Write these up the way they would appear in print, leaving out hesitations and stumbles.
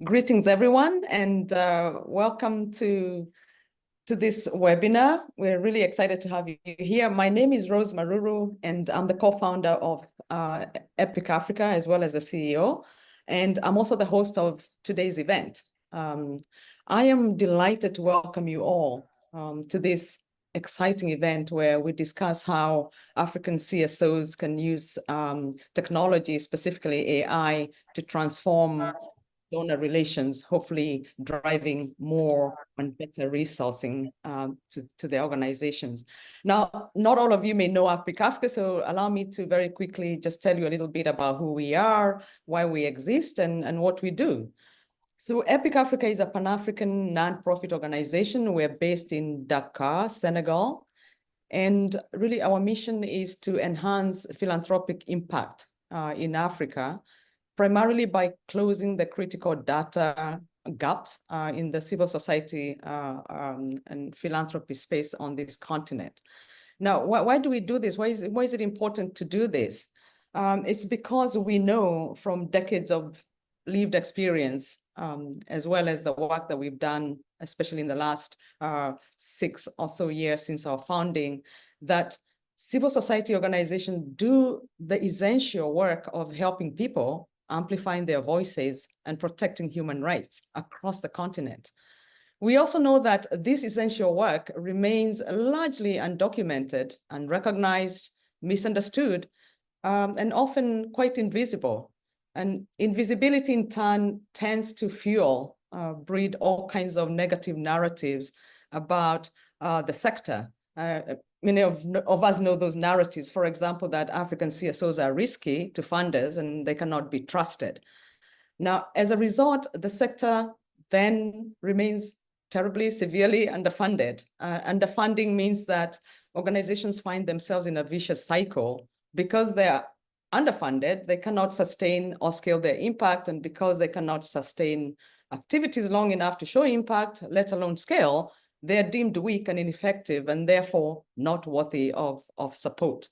Greetings, everyone, and welcome to this webinar. We're really excited to have you here. My name is Rose Maruru, and I'm the co-founder of Epic Africa, as well as the CEO, and I'm also the host of today's event. I am delighted to welcome you all to this exciting event where we discuss how African CSOs can use technology, specifically AI, to transform donor relations, hopefully driving more and better resourcing to the organizations. Now, not all of you may know Epic Africa, so allow me to very quickly just tell you a little bit about who we are, why we exist, and what we do. So Epic Africa is a Pan-African nonprofit organization. We're based in Dakar, Senegal. And really our mission is to enhance philanthropic impact in Africa, primarily by closing the critical data gaps in the civil society and philanthropy space on this continent. Now, why do we do this? Why is it important to do this? It's because we know from decades of lived experience, as well as the work that we've done, especially in the last 6 or so years since our founding, that civil society organizations do the essential work of helping people, amplifying their voices, and protecting human rights across the continent. We also know that this essential work remains largely undocumented, unrecognized, misunderstood, and often quite invisible. And invisibility in turn tends to fuel, breed all kinds of negative narratives about the sector. Many of us know those narratives, for example, that African CSOs are risky to funders and they cannot be trusted. Now, as a result, the sector then remains terribly, severely underfunded. Underfunding means that organizations find themselves in a vicious cycle. Because they are underfunded, they cannot sustain or scale their impact, and because they cannot sustain activities long enough to show impact, let alone scale, they are deemed weak and ineffective and therefore not worthy of support.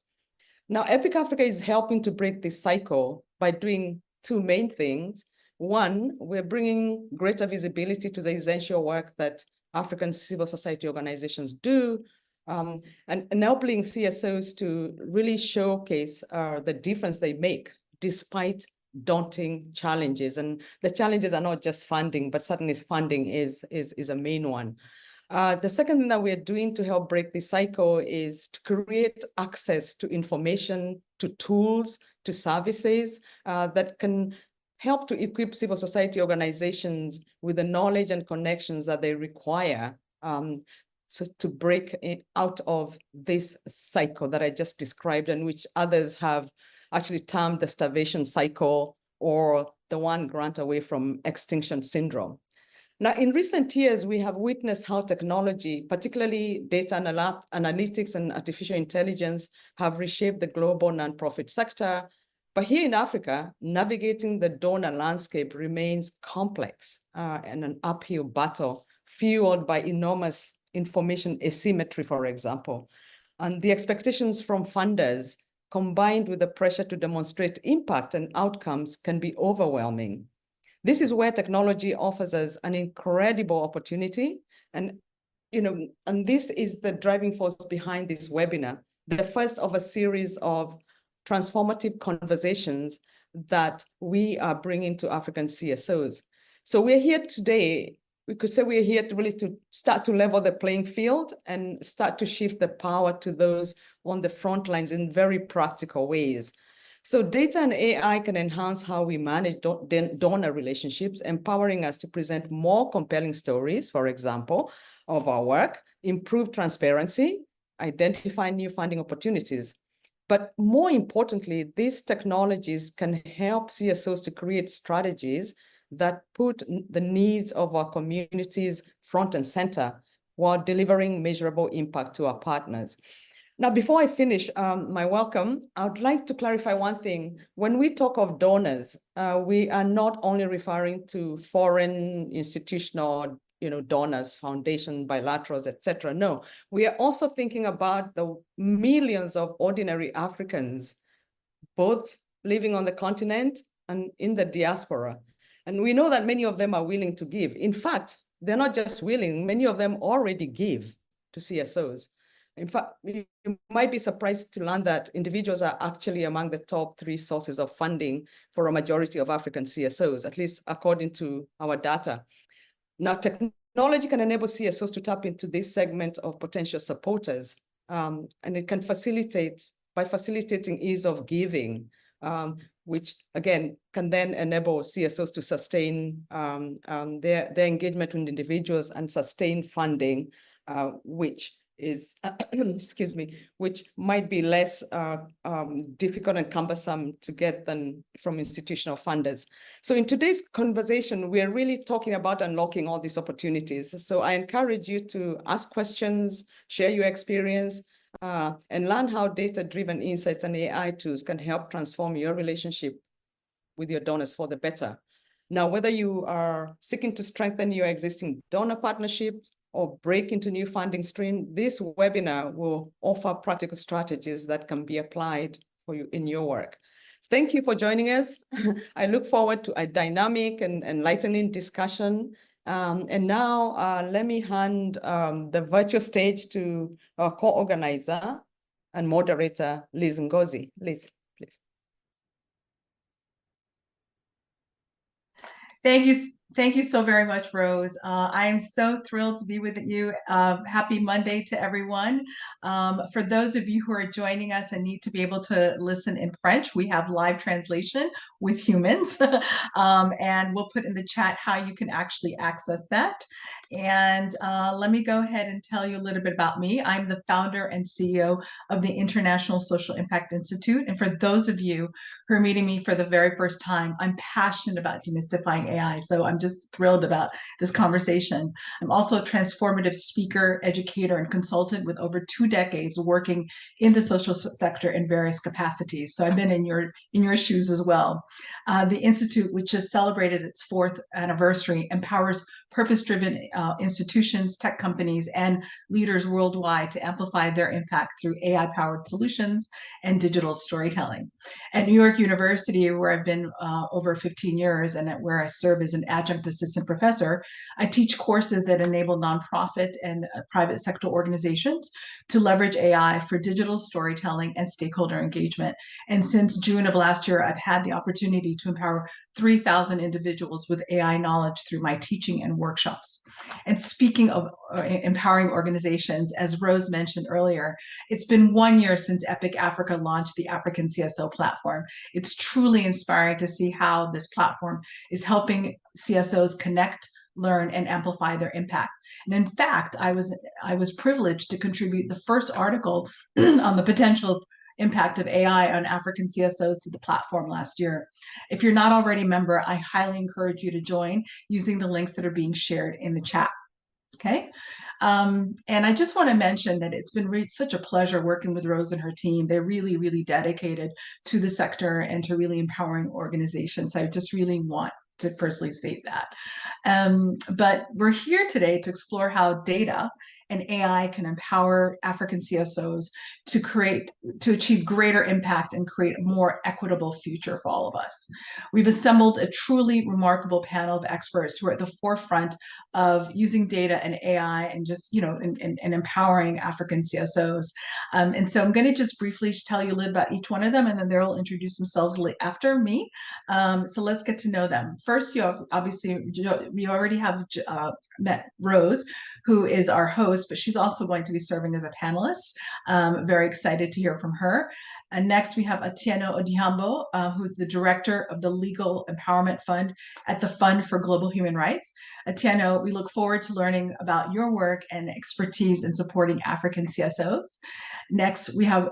Now, Epic Africa is helping to break this cycle by doing two main things. One, we're bringing greater visibility to the essential work that African civil society organizations do, and enabling CSOs to really showcase the difference they make despite daunting challenges. And the challenges are not just funding, but certainly funding is a main one. The second thing that we're doing to help break this cycle is to create access to information, to tools, to services that can help to equip civil society organizations with the knowledge and connections that they require to break it out of this cycle that I just described, and which others have actually termed the starvation cycle or the one grant away from extinction syndrome. Now, in recent years, we have witnessed how technology, particularly data analytics and artificial intelligence, have reshaped the global nonprofit sector. But here in Africa, navigating the donor landscape remains complex and an uphill battle, fueled by enormous information asymmetry, for example. And the expectations from funders, combined with the pressure to demonstrate impact and outcomes, can be overwhelming. This is where technology offers us an incredible opportunity. And this is the driving force behind this webinar, the first of a series of transformative conversations that we are bringing to African CSOs. So we're here today, we could say we're here to really to start to level the playing field and start to shift the power to those on the front lines in very practical ways. So data and AI can enhance how we manage donor relationships, empowering us to present more compelling stories, for example, of our work, improve transparency, identify new funding opportunities. But more importantly, these technologies can help CSOs to create strategies that put the needs of our communities front and center while delivering measurable impact to our partners. Now, before I finish my welcome, I would like to clarify one thing. When we talk of donors, we are not only referring to foreign institutional donors, foundation, bilaterals, etc. No, we are also thinking about the millions of ordinary Africans, both living on the continent and in the diaspora. And we know that many of them are willing to give. In fact, they're not just willing, many of them already give to CSOs. In fact, you might be surprised to learn that individuals are actually among the top 3 sources of funding for a majority of African CSOs, at least according to our data. Now, technology can enable CSOs to tap into this segment of potential supporters, and it can facilitate, by facilitating ease of giving, which again can then enable CSOs to sustain their engagement with individuals and sustain funding, which is, excuse me, which might be less difficult and cumbersome to get than from institutional funders. So in today's conversation, we're really talking about unlocking all these opportunities. So I encourage you to ask questions, share your experience, and learn how data-driven insights and AI tools can help transform your relationship with your donors for the better. Now, whether you are seeking to strengthen your existing donor partnerships or break into new funding stream, this webinar will offer practical strategies that can be applied for you in your work. Thank you for joining us. I look forward to a dynamic and enlightening discussion. And now let me hand the virtual stage to our co-organizer and moderator, Liz Ngozi. Liz, please. Thank you so very much, Rose. I am so thrilled to be with you. Happy Monday to everyone. For those of you who are joining us and need to be able to listen in French, we have live translation with humans. And we'll put in the chat how you can actually access that. And let me go ahead and tell you a little bit about me. I'm the founder and CEO of the International Social Impact Institute. And for those of you who are meeting me for the very first time, I'm passionate about demystifying AI. So I'm just thrilled about this conversation. I'm also a transformative speaker, educator, and consultant with over 2 decades working in the social sector in various capacities. So I've been in your shoes as well. The Institute, which just celebrated its 4th anniversary, empowers purpose-driven institutions, tech companies, and leaders worldwide to amplify their impact through AI-powered solutions and digital storytelling. At New York University, where I've been over 15 years and where I serve as an adjunct assistant professor, I teach courses that enable nonprofit and private sector organizations to leverage AI for digital storytelling and stakeholder engagement. And since June of last year, I've had the opportunity to empower 3,000 individuals with AI knowledge through my teaching and workshops. And speaking of empowering organizations, as Rose mentioned earlier, it's been 1 year since Epic Africa launched the African CSO platform. It's truly inspiring to see how this platform is helping CSOs connect, learn, and amplify their impact. And in fact, I was privileged to contribute the first article on the potential impact of AI on African CSOs to the platform last year. If you're not already a member, I highly encourage you to join using the links that are being shared in the chat. Okay. And I just want to mention that it's been such a pleasure working with Rose and her team. They're really, really dedicated to the sector and to really empowering organizations. I just really want to personally state that. But we're here today to explore how data and AI can empower African CSOs to achieve greater impact and create a more equitable future for all of us. We've assembled a truly remarkable panel of experts who are at the forefront of using data and AI and just, and empowering African CSOs. And so I'm going to just briefly tell you a little about each one of them, and then they'll introduce themselves after me. So let's get to know them. First, we already have met Rose, who is our host, but she's also going to be serving as a panelist. Very excited to hear from her. And next, we have Atieno Odiambo, who's the director of the Legal Empowerment Fund at the Fund for Global Human Rights. Atieno, we look forward to learning about your work and expertise in supporting African CSOs. Next, we have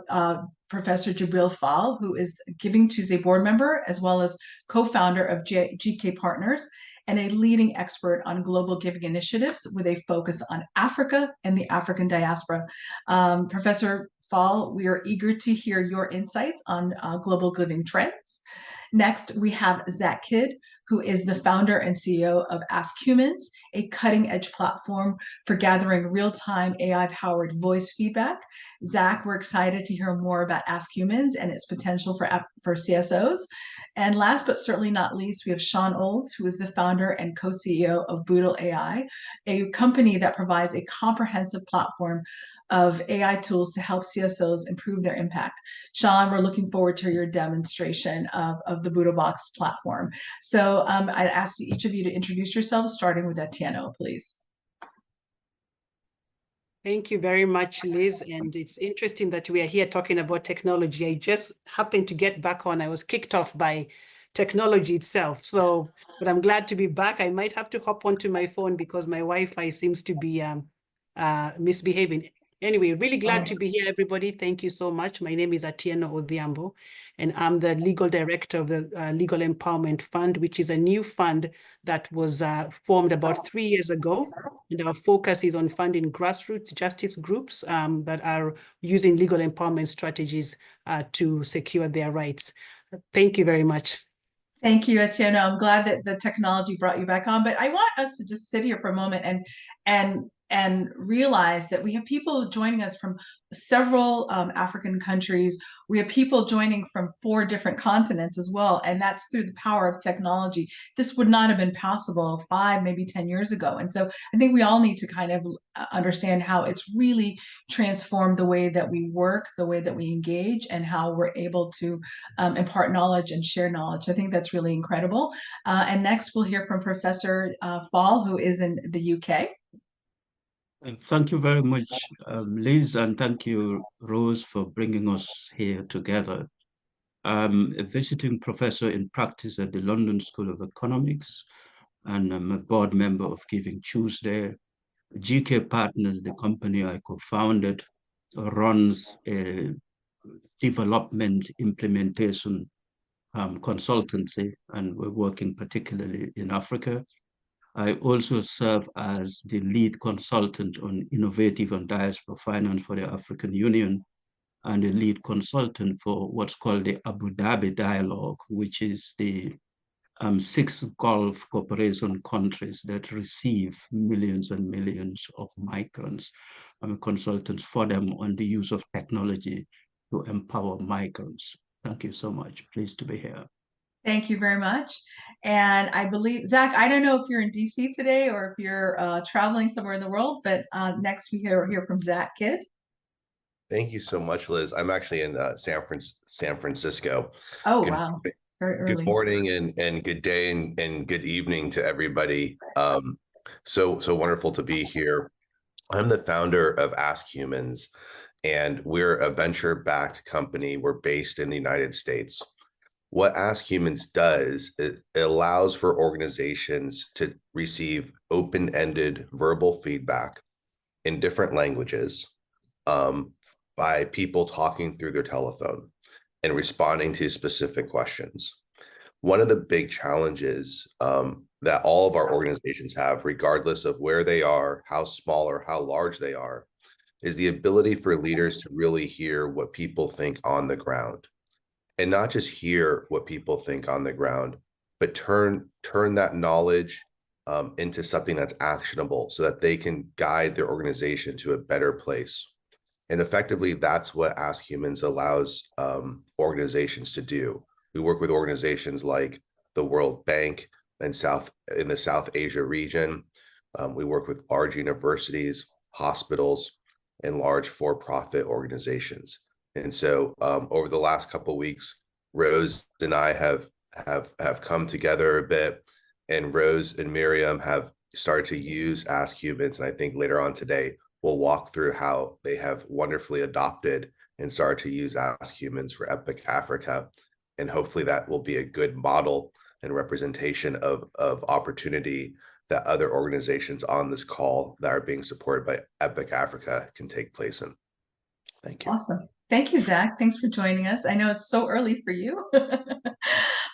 Professor Jibril Fall, who is Giving Tuesday board member, as well as co-founder of GK Partners, and a leading expert on global giving initiatives with a focus on Africa and the African diaspora. Professor Fall, we are eager to hear your insights on global giving trends. Next, we have Zach Kidd, who is the founder and CEO of AskHumans, a cutting-edge platform for gathering real-time AI-powered voice feedback. Zach, we're excited to hear more about AskHumans and its potential for CSOs. And last but certainly not least, we have Sean Olds, who is the founder and co-CEO of Boodle AI, a company that provides a comprehensive platform of AI tools to help CSOs improve their impact. Sean, we're looking forward to your demonstration of the BoodleBox platform. So I'd ask each of you to introduce yourselves, starting with Atieno, please. Thank you very much, Liz. And it's interesting that we are here talking about technology. I just happened to get back on. I was kicked off by technology itself. So, but I'm glad to be back. I might have to hop onto my phone because my Wi-Fi seems to be misbehaving. Anyway, really glad to be here, everybody. Thank you so much. My name is Atieno Odhiambo, and I'm the legal director of the Legal Empowerment Fund, which is a new fund that was formed about 3 years ago. And our focus is on funding grassroots justice groups that are using legal empowerment strategies to secure their rights. Thank you very much. Thank you, Atieno. I'm glad that the technology brought you back on, but I want us to just sit here for a moment and realize that we have people joining us from several African countries. We have people joining from 4 different continents as well, and that's through the power of technology. This would not have been possible 5, maybe 10 years ago. And so I think we all need to kind of understand how it's really transformed the way that we work, the way that we engage, and how we're able to impart knowledge and share knowledge. I think that's really incredible. And next we'll hear from Professor Fall, who is in the UK. Thank you very much, Liz, and thank you, Rose, for bringing us here together. I'm a visiting professor in practice at the London School of Economics, and I'm a board member of Giving Tuesday. GK Partners, the company I co-founded, runs a development implementation consultancy, and we're working particularly in Africa. I also serve as the lead consultant on innovative and diaspora finance for the African Union, and a lead consultant for what's called the Abu Dhabi Dialogue, which is the 6 Gulf Cooperation countries that receive millions and millions of migrants. I'm a consultant for them on the use of technology to empower migrants. Thank you so much. Pleased to be here. Thank you very much. And I believe, Zach, I don't know if you're in DC today or if you're traveling somewhere in the world, but next we hear from Zach Kidd. Thank you so much, Liz. I'm actually in San Francisco. Oh, wow. Very early. Good morning and good day and good evening to everybody. So wonderful to be here. I'm the founder of AskHumans, and we're a venture-backed company. We're based in the United States. What AskHumans does, it allows for organizations to receive open-ended verbal feedback in different languages by people talking through their telephone and responding to specific questions. One of the big challenges that all of our organizations have, regardless of where they are, how small or how large they are, is the ability for leaders to really hear what people think on the ground. And not just hear what people think on the ground, but turn that knowledge into something that's actionable so that they can guide their organization to a better place. And effectively, that's what AskHumans allows organizations to do. We work with organizations like the World Bank and in the South Asia region. We work with large universities, hospitals, and large for-profit organizations. And so over the last couple of weeks, Rose and I have come together a bit, and Rose and Miriam have started to use AskHumans. And I think later on today, we'll walk through how they have wonderfully adopted and started to use AskHumans for Epic Africa. And hopefully that will be a good model and representation of opportunity that other organizations on this call that are being supported by Epic Africa can take place in. Thank you. Awesome. Thank you, Zach. Thanks for joining us. I know it's so early for you.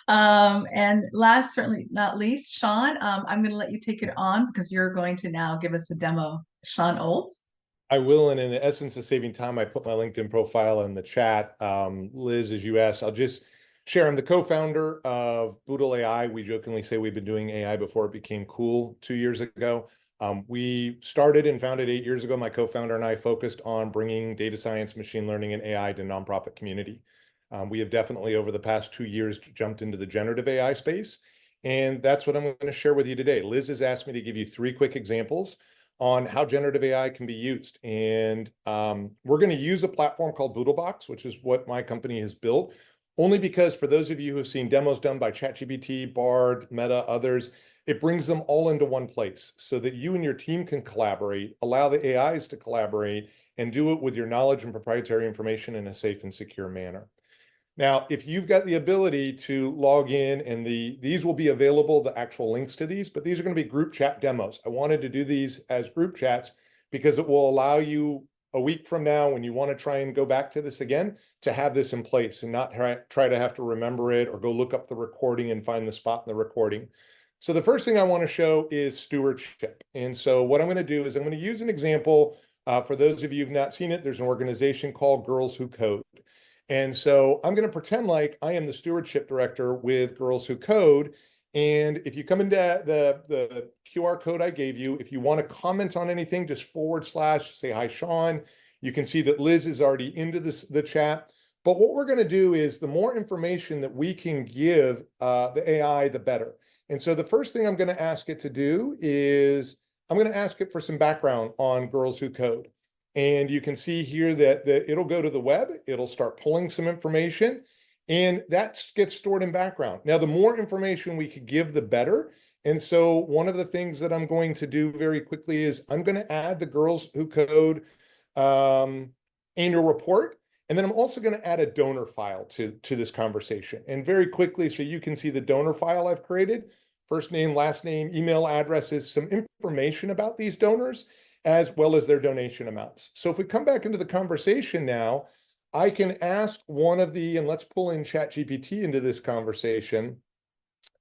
And last, certainly not least, Sean, I'm going to let you take it on because you're going to now give us a demo. Sean Olds. I will, and in the essence of saving time, I put my LinkedIn profile in the chat. Liz, as you asked, I'll just Cher, I'm the co-founder of Boodle AI. We jokingly say we've been doing AI before it became cool 2 years ago. We started and founded 8 years ago. My co-founder and I focused on bringing data science, machine learning, and AI to nonprofit community. We have definitely, over the past 2 years, jumped into the generative AI space. And that's what I'm going to share with you today. Liz has asked me to give you 3 quick examples on how generative AI can be used. And we're going to use a platform called BoodleBox, which is what my company has built, only because for those of you who have seen demos done by ChatGPT, Bard, Meta, others, it brings them all into one place so that you and your team can collaborate, allow the AIs to collaborate, and do it with your knowledge and proprietary information in a safe and secure manner. Now, if you've got the ability to log in, and these will be available, the actual links to these, but these are going to be group chat demos. I wanted to do these as group chats because it will allow you a week from now, when you want to try and go back to this again, to have this in place and not try to have to remember it or go look up the recording and find the spot in the recording. So the first thing I want to show is stewardship. And so what I'm going to do is I'm going to use an example. For those of you who've not seen it, there's an organization called Girls Who Code. And so I'm going to pretend like I am the stewardship director with Girls Who Code. And if you come into the QR code I gave you, if you want to comment on anything, just / say hi, Sean. You can see that Liz is already into the chat. But what we're going to do is the more information that we can give the AI, the better. And so the first thing I'm going to ask it to do is I'm going to ask it for some background on Girls Who Code. And you can see here that it'll go to the web, it'll start pulling some information, and that gets stored in background. Now, the more information we could give, the better. And so one of the things that I'm going to do very quickly is I'm going to add the Girls Who Code annual report. And then I'm also going to add a donor file to this conversation. And very quickly, so you can see the donor file I've created, first name, last name, email addresses, some information about these donors, as well as their donation amounts. So if we come back into the conversation now, I can ask one of the, and let's pull in ChatGPT into this conversation.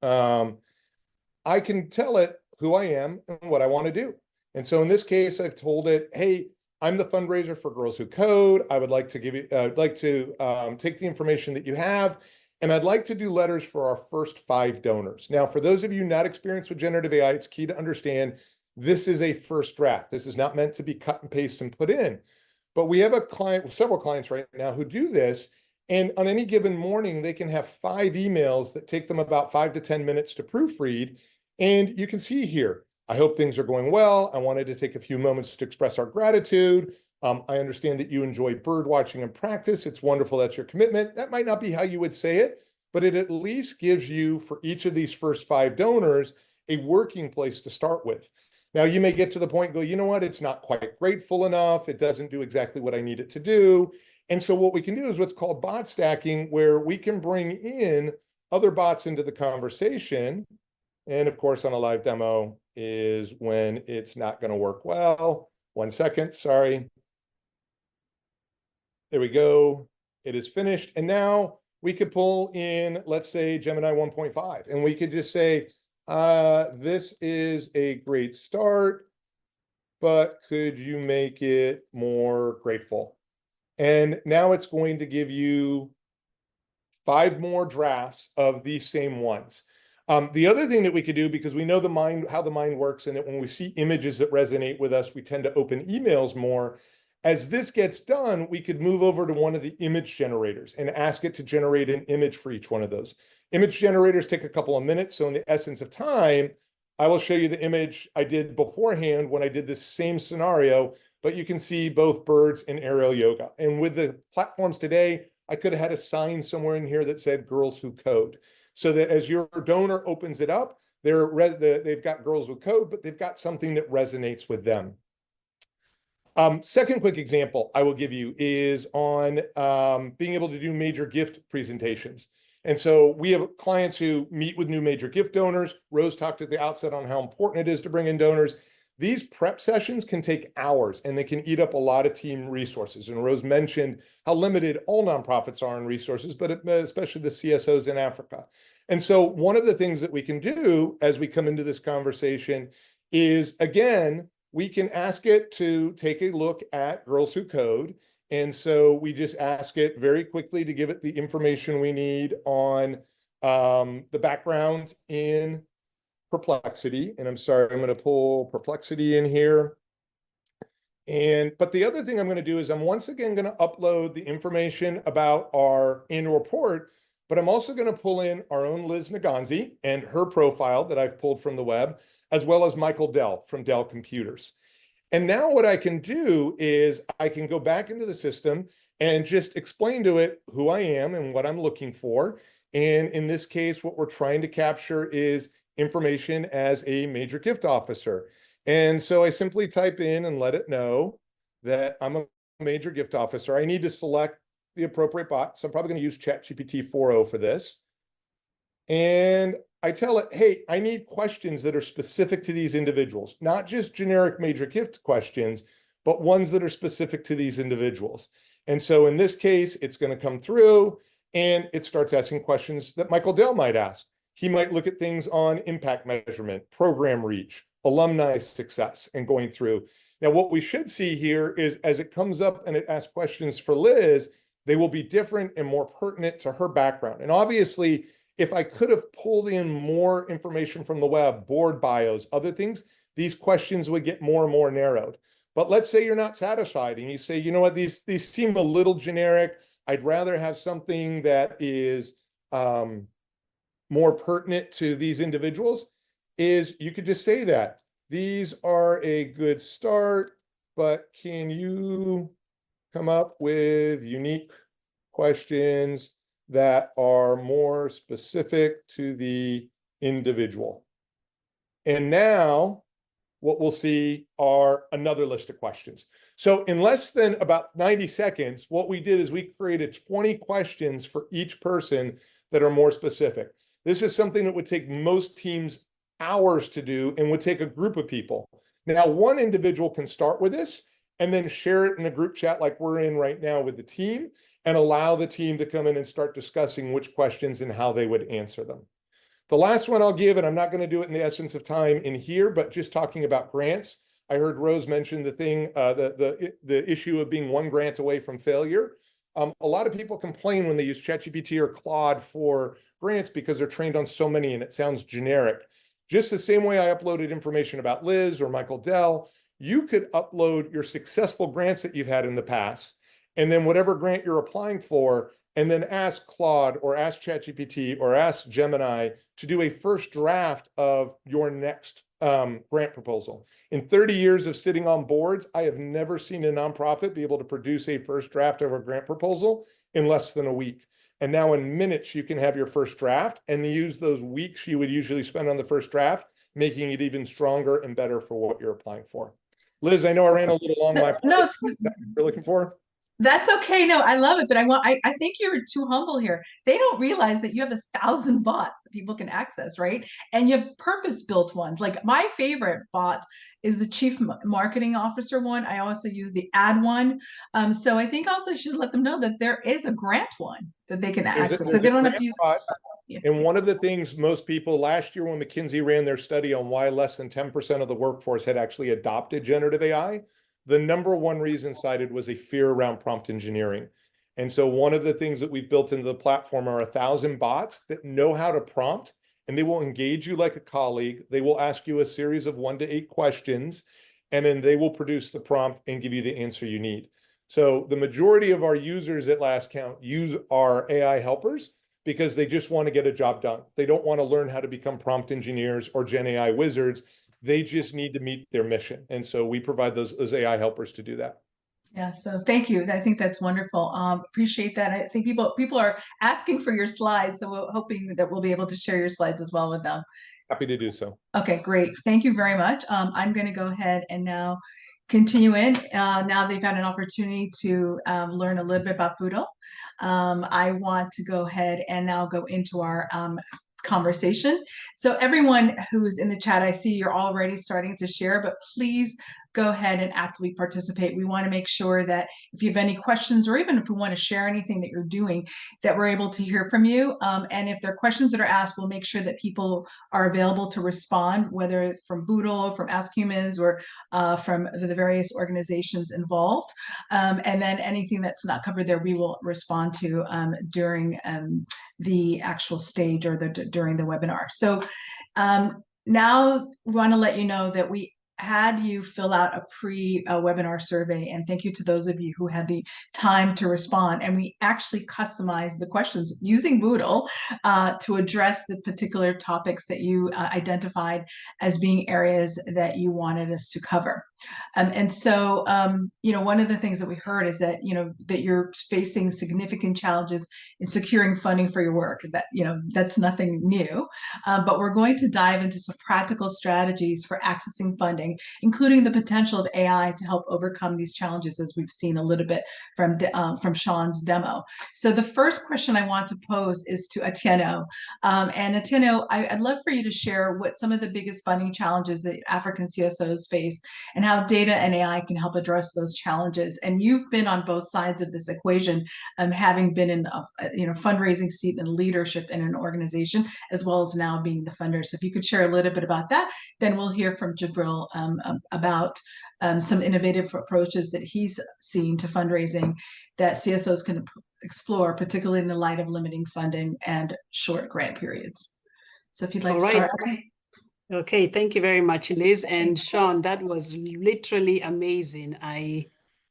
I can tell it who I am and what I want to do. And so in this case, I've told it, hey, I'm the fundraiser for Girls Who Code. I would like to give you, I'd like to take the information that you have, and I'd like to do letters for our first 5 donors. Now, for those of you not experienced with generative AI, it's key to understand this is a first draft. This is not meant to be cut and paste and put in. But we have a client, several clients right now who do this. And on any given morning, they can have 5 emails that take them about 5 to 10 minutes to proofread. And you can see here, I hope things are going well. I wanted to take a few moments to express our gratitude. I understand that you enjoy bird watching and practice. It's wonderful that's your commitment. That might not be how you would say it, but it at least gives you, for each of these first 5 donors, a working place to start with. Now, you may get to the point and go, you know what, it's not quite grateful enough. It doesn't do exactly what I need it to do. And so what we can do is what's called bot stacking, where we can bring in other bots into the conversation. And of course, on a live demo is when it's not going to work well. 1 second, sorry. There we go. It is finished. And now we could pull in, let's say, Gemini 1.5, and we could just say, this is a great start, but could you make it more grateful? And now it's going to give you 5 more drafts of these same ones. The other thing that we could do, because we know the mind, how the mind works, and that when we see images that resonate with us, we tend to open emails more. As this gets done, we could move over to one of the image generators and ask it to generate an image for each one of those. Image generators take a couple of minutes. So in the essence of time, I will show you the image I did beforehand when I did this same scenario, but you can see both birds and aerial yoga. And with the platforms today, I could have had a sign somewhere in here that said Girls Who Code, so that as your donor opens it up, they've got Girls Who Code, but they've got something that resonates with them. Second quick example I will give you is on being able to do major gift presentations. And so we have clients who meet with new major gift donors. Rose talked at the outset on how important it is to bring in donors. These prep sessions can take hours, and they can eat up a lot of team resources. And Rose mentioned how limited all nonprofits are in resources, but especially the CSOs in Africa. And so one of the things that we can do as we come into this conversation is, again, we can ask it to take a look at Girls Who Code, And so we just ask it very quickly to give it the information we need on the background in Perplexity. And I'm sorry, I'm going to pull Perplexity in here. But the other thing I'm going to do is I'm once again going to upload the information about our annual report, but I'm also going to pull in our own Liz Naganzi and her profile that I've pulled from the web, as well as Michael Dell from Dell Computers. And now what I can do is I can go back into the system and just explain to it who I am and what I'm looking for. And in this case, what we're trying to capture is information as a major gift officer. And so I simply type in and let it know that I'm a major gift officer. I need to select the appropriate bot. So I'm probably going to use ChatGPT 4.0 for this. And I tell it, hey, I need questions that are specific to these individuals, not just generic major gift questions, but ones that are specific to these individuals. And so in this case, it's going to come through and it starts asking questions that Michael Dell might ask. He might look at things on impact measurement, program reach, alumni success, and going through. Now, what we should see here is as it comes up and it asks questions for Liz, they will be different and more pertinent to her background. And obviously, if I could have pulled in more information from the web, board bios, other things, these questions would get more and more narrowed. But let's say you're not satisfied and you say, you know what, these seem a little generic. I'd rather have something that is more pertinent to these individuals. Is you could just say that these are a good start, but can you come up with unique questions that are more specific to the individual? And now what we'll see are another list of questions. So in less than about 90 seconds, what we did is we created 20 questions for each person that are more specific. This is something that would take most teams hours to do and would take a group of people. Now, one individual can start with this and then share it in a group chat like we're in right now with the team and allow the team to come in and start discussing which questions and how they would answer them. The last one I'll give, and I'm not going to do it in the essence of time in here, but just talking about grants. I heard Rose mention the thing, the issue of being one grant away from failure. A lot of people complain when they use ChatGPT or Claude for grants because they're trained on so many and it sounds generic. Just the same way I uploaded information about Liz or Michael Dell, you could upload your successful grants that you've had in the past, and then whatever grant you're applying for, and then ask Claude or ask ChatGPT or ask Gemini to do a first draft of your next grant proposal. In 30 years of sitting on boards, I have never seen a nonprofit be able to produce a first draft of a grant proposal in less than a week. And now in minutes, you can have your first draft and use those weeks you would usually spend on the first draft, making it even stronger and better for what you're applying for. Liz, I know I ran a little long. No, is that what you're looking for? That's okay. No, I love it, but I think you're too humble here. They don't realize that you have 1,000 bots that people can access, right? And you have purpose-built ones. Like my favorite bot is the chief marketing officer one. I also use the ad one. So I think also you should let them know that there is a grant one that they can access. So they don't have to use. Yeah. And one of the things most people last year when McKinsey ran their study on why less than 10% of the workforce had actually adopted generative AI, the number one reason cited was a fear around prompt engineering. And so one of the things that we've built into the platform are 1,000 bots that know how to prompt, and they will engage you like a colleague. They will ask you a series of 1 to 8 questions, and then they will produce the prompt and give you the answer you need. So the majority of our users at last count use our AI helpers because they just want to get a job done. They don't want to learn how to become prompt engineers or Gen AI wizards. They just need to meet their mission. And so we provide those AI helpers to do that. Yeah, so thank you. I think that's wonderful. Appreciate that. I think people are asking for your slides, so we're hoping that we'll be able to share your slides as well with them. Happy to do so. Okay, great. Thank you very much. I'm going to go ahead and now continue in. Now they've had an opportunity to learn a little bit about Boodle. I want to go ahead and now go into our conversation. So everyone who's in the chat, I see you're already starting to share, but please go ahead and actively participate. We want to make sure that if you have any questions, or even if we want to share anything that you're doing, that we're able to hear from you. And if there are questions that are asked, we'll make sure that people are available to respond, whether from Boodle, from AskHumans, or from the various organizations involved. And then anything that's not covered there, we will respond to during the actual stage, or during the webinar. So now we want to let you know that we had you fill out a pre-webinar survey, and thank you to those of you who had the time to respond. And we actually customized the questions using Boodle to address the particular topics that you identified as being areas that you wanted us to cover. And so, one of the things that we heard is that, that you're facing significant challenges in securing funding for your work. That, that's nothing new, but we're going to dive into some practical strategies for accessing funding, including the potential of AI to help overcome these challenges, as we've seen a little bit from Sean's demo. So the first question I want to pose is to Atieno. And Atieno, I'd love for you to share what some of the biggest funding challenges that African CSOs face, and how data and AI can help address those challenges. And you've been on both sides of this equation, having been in a fundraising seat and leadership in an organization, as well as now being the funder. So if you could share a little bit about that, then we'll hear from Jibril about some innovative approaches that he's seen to fundraising that CSOs can explore, particularly in the light of limiting funding and short grant periods. So if you'd like to start. Okay, thank you very much, Liz. And Sean, that was literally amazing.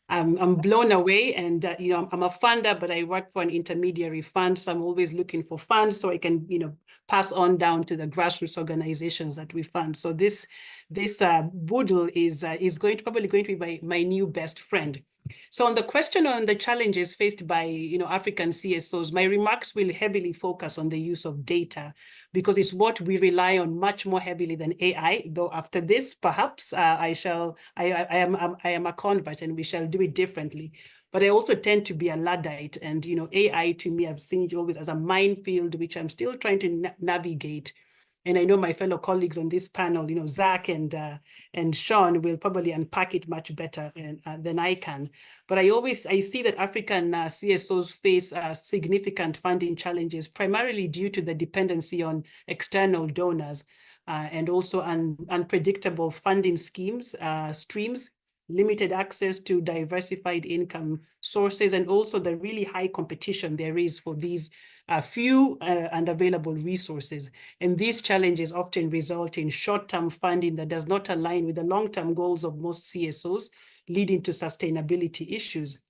I'm blown away, and I'm a funder, but I work for an intermediary fund, so I'm always looking for funds so I can pass on down to the grassroots organizations that we fund. So this Boodle is probably going to be my new best friend. So on the question on the challenges faced by African CSOs, my remarks will heavily focus on the use of data, because it's what we rely on much more heavily than AI. Though after this, perhaps I am a convert and we shall do it differently. But I also tend to be a Luddite, and AI to me, I've seen it always as a minefield, which I'm still trying to navigate. And I know my fellow colleagues on this panel, Zach and Sean will probably unpack it much better than I can. But I see that African CSOs face significant funding challenges, primarily due to the dependency on external donors and also unpredictable funding schemes, streams, limited access to diversified income sources, and also the really high competition there is for these few and available resources. And these challenges often result in short-term funding that does not align with the long-term goals of most CSOs, leading to sustainability issues.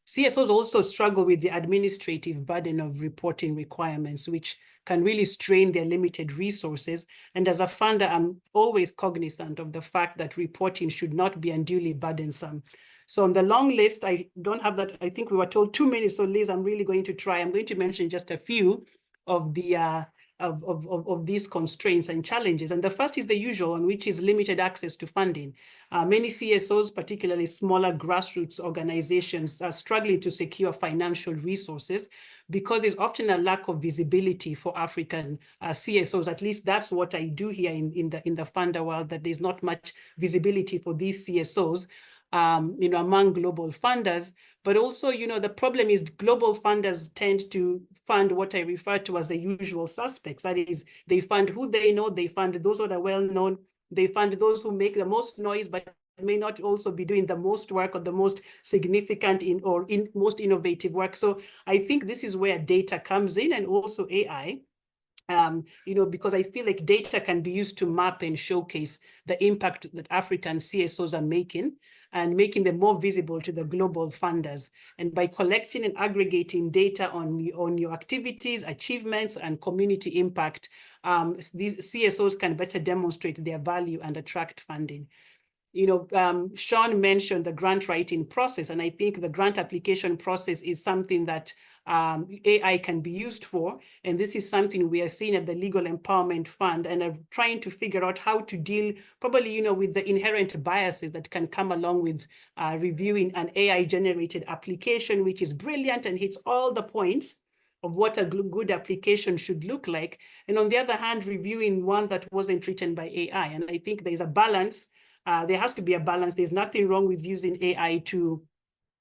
CSOs also struggle with the administrative burden of reporting requirements, which can really strain their limited resources. And as a funder, I'm always cognizant of the fact that reporting should not be unduly burdensome. So on the long list, I don't have that. I think we were told 2 minutes. So Liz, I'm really going to try. I'm going to mention just a few of the of these constraints and challenges. And the first is the usual one, which is limited access to funding. Many CSOs, particularly smaller grassroots organizations, are struggling to secure financial resources because there's often a lack of visibility for African CSOs. At least that's what I do here in the funder world, that there's not much visibility for these CSOs. Among global funders, but also, the problem is global funders tend to fund what I refer to as the usual suspects. That is, they fund who they know, they fund those that are well-known, they fund those who make the most noise, but may not also be doing the most work or the most significant most innovative work. So I think this is where data comes in, and also AI. Because I feel like data can be used to map and showcase the impact that African CSOs are making, and making them more visible to the global funders. And by collecting and aggregating data on your activities, achievements, and community impact, these CSOs can better demonstrate their value and attract funding. Sean mentioned the grant writing process, and I think the grant application process is something that AI can be used for. And this is something we are seeing at the Legal Empowerment Fund, and are trying to figure out how to deal probably, with the inherent biases that can come along with reviewing an AI-generated application, which is brilliant and hits all the points of what a good application should look like. And on the other hand, reviewing one that wasn't written by AI. And I think there's a balance there has to be a balance. There's nothing wrong with using AI to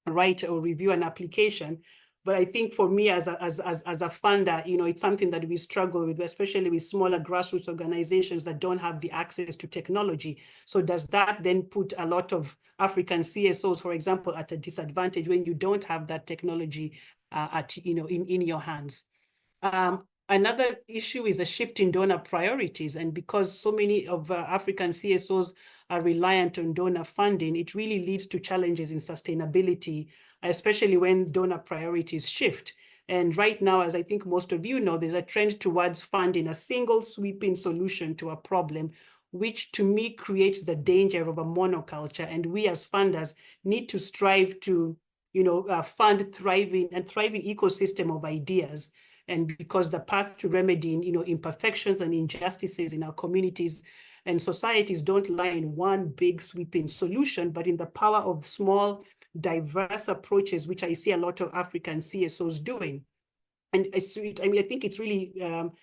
write or review an application. But I think for me as a funder, it's something that we struggle with, especially with smaller grassroots organizations that don't have the access to technology. So does that then put a lot of African CSOs, for example, at a disadvantage when you don't have that technology in your hands? Another issue is a shift in donor priorities. And because so many of African CSOs are reliant on donor funding, it really leads to challenges in sustainability, especially when donor priorities shift. And right now, as I think most of you know, there's a trend towards funding a single sweeping solution to a problem, which to me creates the danger of a monoculture. And we as funders need to strive to fund thriving ecosystem of ideas. And because the path to remedying, imperfections and injustices in our communities and societies don't lie in one big sweeping solution, but in the power of small, diverse approaches, which I see a lot of African CSOs doing. And I think it's really,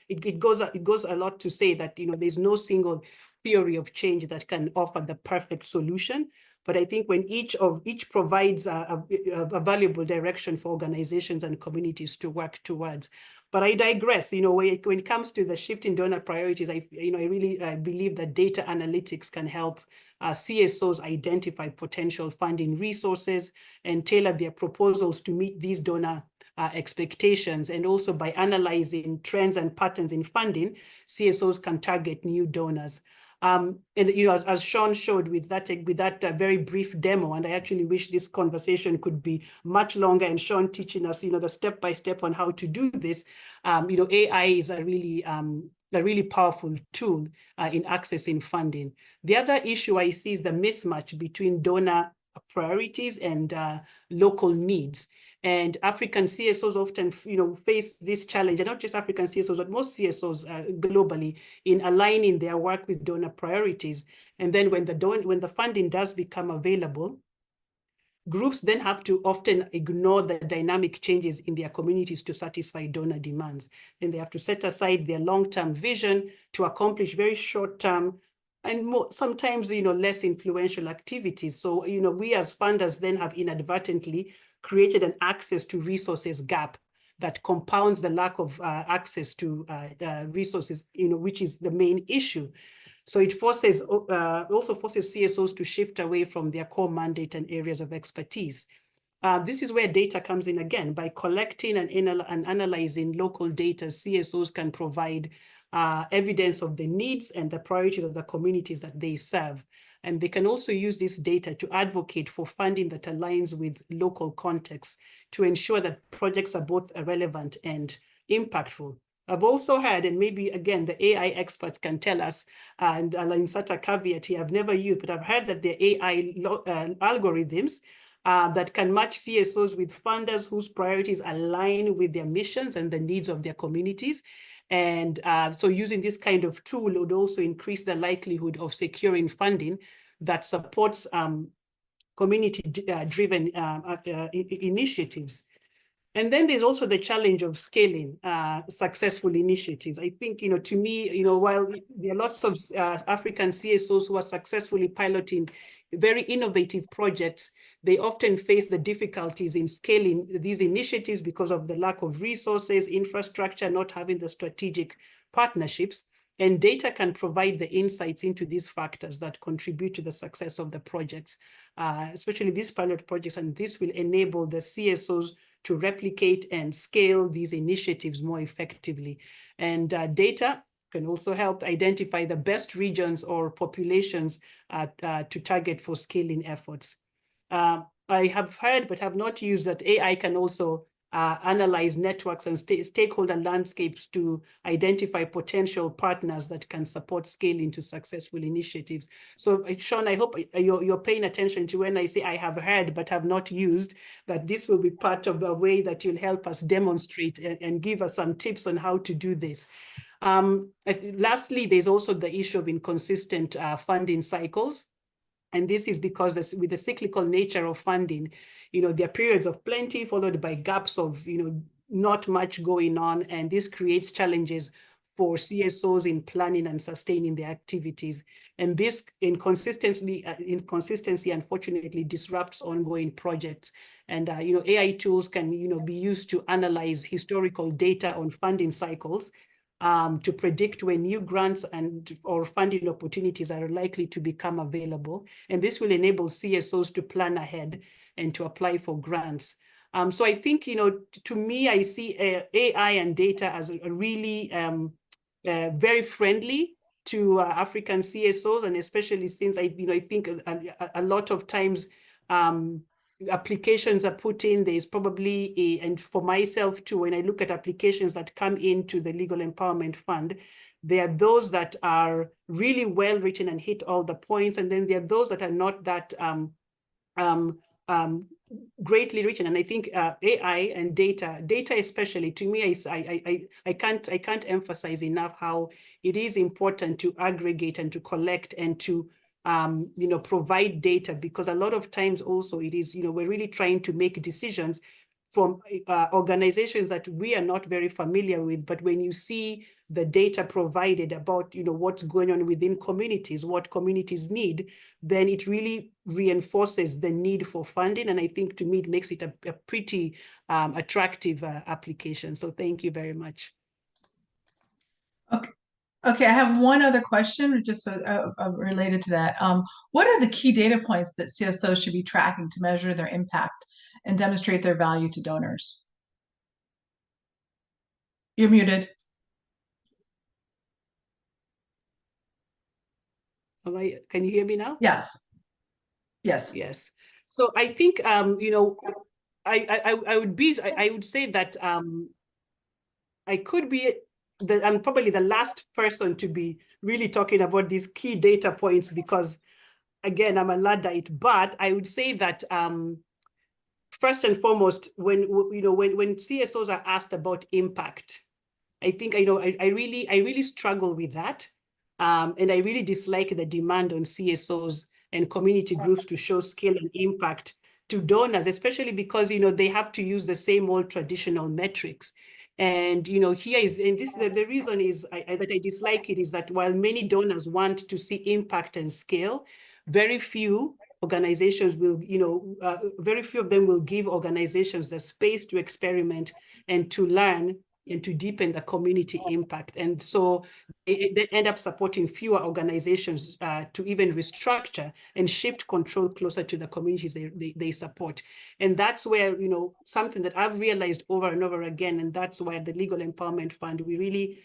it goes a lot to say that, there's no single theory of change that can offer the perfect solution. But I think when each provides a valuable direction for organizations and communities to work towards. But I digress. When it comes to the shift in donor priorities, I really believe that data analytics can help CSOs identify potential funding resources and tailor their proposals to meet these donor expectations. And also by analyzing trends and patterns in funding, CSOs can target new donors. And as Sean showed with that very brief demo, and I actually wish this conversation could be much longer, and Sean teaching us the step-by-step on how to do this. AI is a really powerful tool in accessing funding. The other issue I see is the mismatch between donor priorities and local needs. And African CSOs often, face this challenge, and not just African CSOs, but most CSOs globally, in aligning their work with donor priorities. And then when the funding does become available, groups then have to often ignore the dynamic changes in their communities to satisfy donor demands. And they have to set aside their long-term vision to accomplish very short-term and sometimes, less influential activities. So, we as funders then have inadvertently created an access to resources gap that compounds the lack of access to resources, which is the main issue. So it also forces CSOs to shift away from their core mandate and areas of expertise. This is where data comes in again. By collecting and analyzing local data, CSOs can provide evidence of the needs and the priorities of the communities that they serve. And they can also use this data to advocate for funding that aligns with local contexts to ensure that projects are both relevant and impactful. I've also heard, and maybe again, the AI experts can tell us, and I'll insert a caveat here, I've never used, but I've heard that the AI algorithms that can match CSOs with funders whose priorities align with their missions and the needs of their communities. And so using this kind of tool would also increase the likelihood of securing funding that supports community-driven initiatives. And then there's also the challenge of scaling successful initiatives. I think, to me, while there are lots of African CSOs who are successfully piloting very innovative projects, they often face the difficulties in scaling these initiatives because of the lack of resources, infrastructure, not having the strategic partnerships. And data can provide the insights into these factors that contribute to the success of the projects, especially these pilot projects. And this will enable the CSOs to replicate and scale these initiatives more effectively. And data can also help identify the best regions or populations to target for scaling efforts. I have heard, but have not used, that AI can also analyze networks and stakeholder landscapes to identify potential partners that can support scaling to successful initiatives. So Sean, I hope you're paying attention to when I say I have heard but have not used, that this will be part of the way that you'll help us demonstrate and give us some tips on how to do this. Lastly, there's also the issue of inconsistent funding cycles. And this is because with the cyclical nature of funding, there are periods of plenty followed by gaps of, not much going on. And this creates challenges for CSOs in planning and sustaining their activities. And this inconsistency, unfortunately, disrupts ongoing projects. And AI tools can be used to analyze historical data on funding cycles, to predict when new grants or funding opportunities are likely to become available. And this will enable CSOs to plan ahead and to apply for grants. So I think, to me, I see AI and data as a really very friendly to African CSOs, and especially since I think a lot of times applications are put in, there's probably and for myself too, when I look at applications that come into the Legal Empowerment Fund, there are those that are really well written and hit all the points, and then there are those that are not that greatly written. And I think AI and data especially, to me, I can't emphasize enough how it is important to aggregate and to collect and to provide data, because a lot of times also it is, we're really trying to make decisions from organizations that we are not very familiar with. But when you see the data provided about, what's going on within communities, what communities need, then it really reinforces the need for funding. And I think, to me, it makes it a pretty attractive application. So thank you very much. Okay, I have one other question, just related to that. What are the key data points that CSOs should be tracking to measure their impact and demonstrate their value to donors? You're muted. Can you hear me now? Yes. Yes. Yes. So I think, I would say that I could be I'm probably the last person to be really talking about these key data points, because again, I'm a Luddite. But I would say that first and foremost, when CSOs are asked about impact, I think I really struggle with that, and I really dislike the demand on CSOs and community groups to show scale and impact to donors, especially because they have to use the same old traditional metrics. And the reason is that I dislike it is that while many donors want to see impact and scale, very few organizations will, very few of them will give organizations the space to experiment and to learn and to deepen the community impact. And so they end up supporting fewer organizations to even restructure and shift control closer to the communities they support. And that's where, something that I've realized over and over again, and that's why the Legal Empowerment Fund, we really,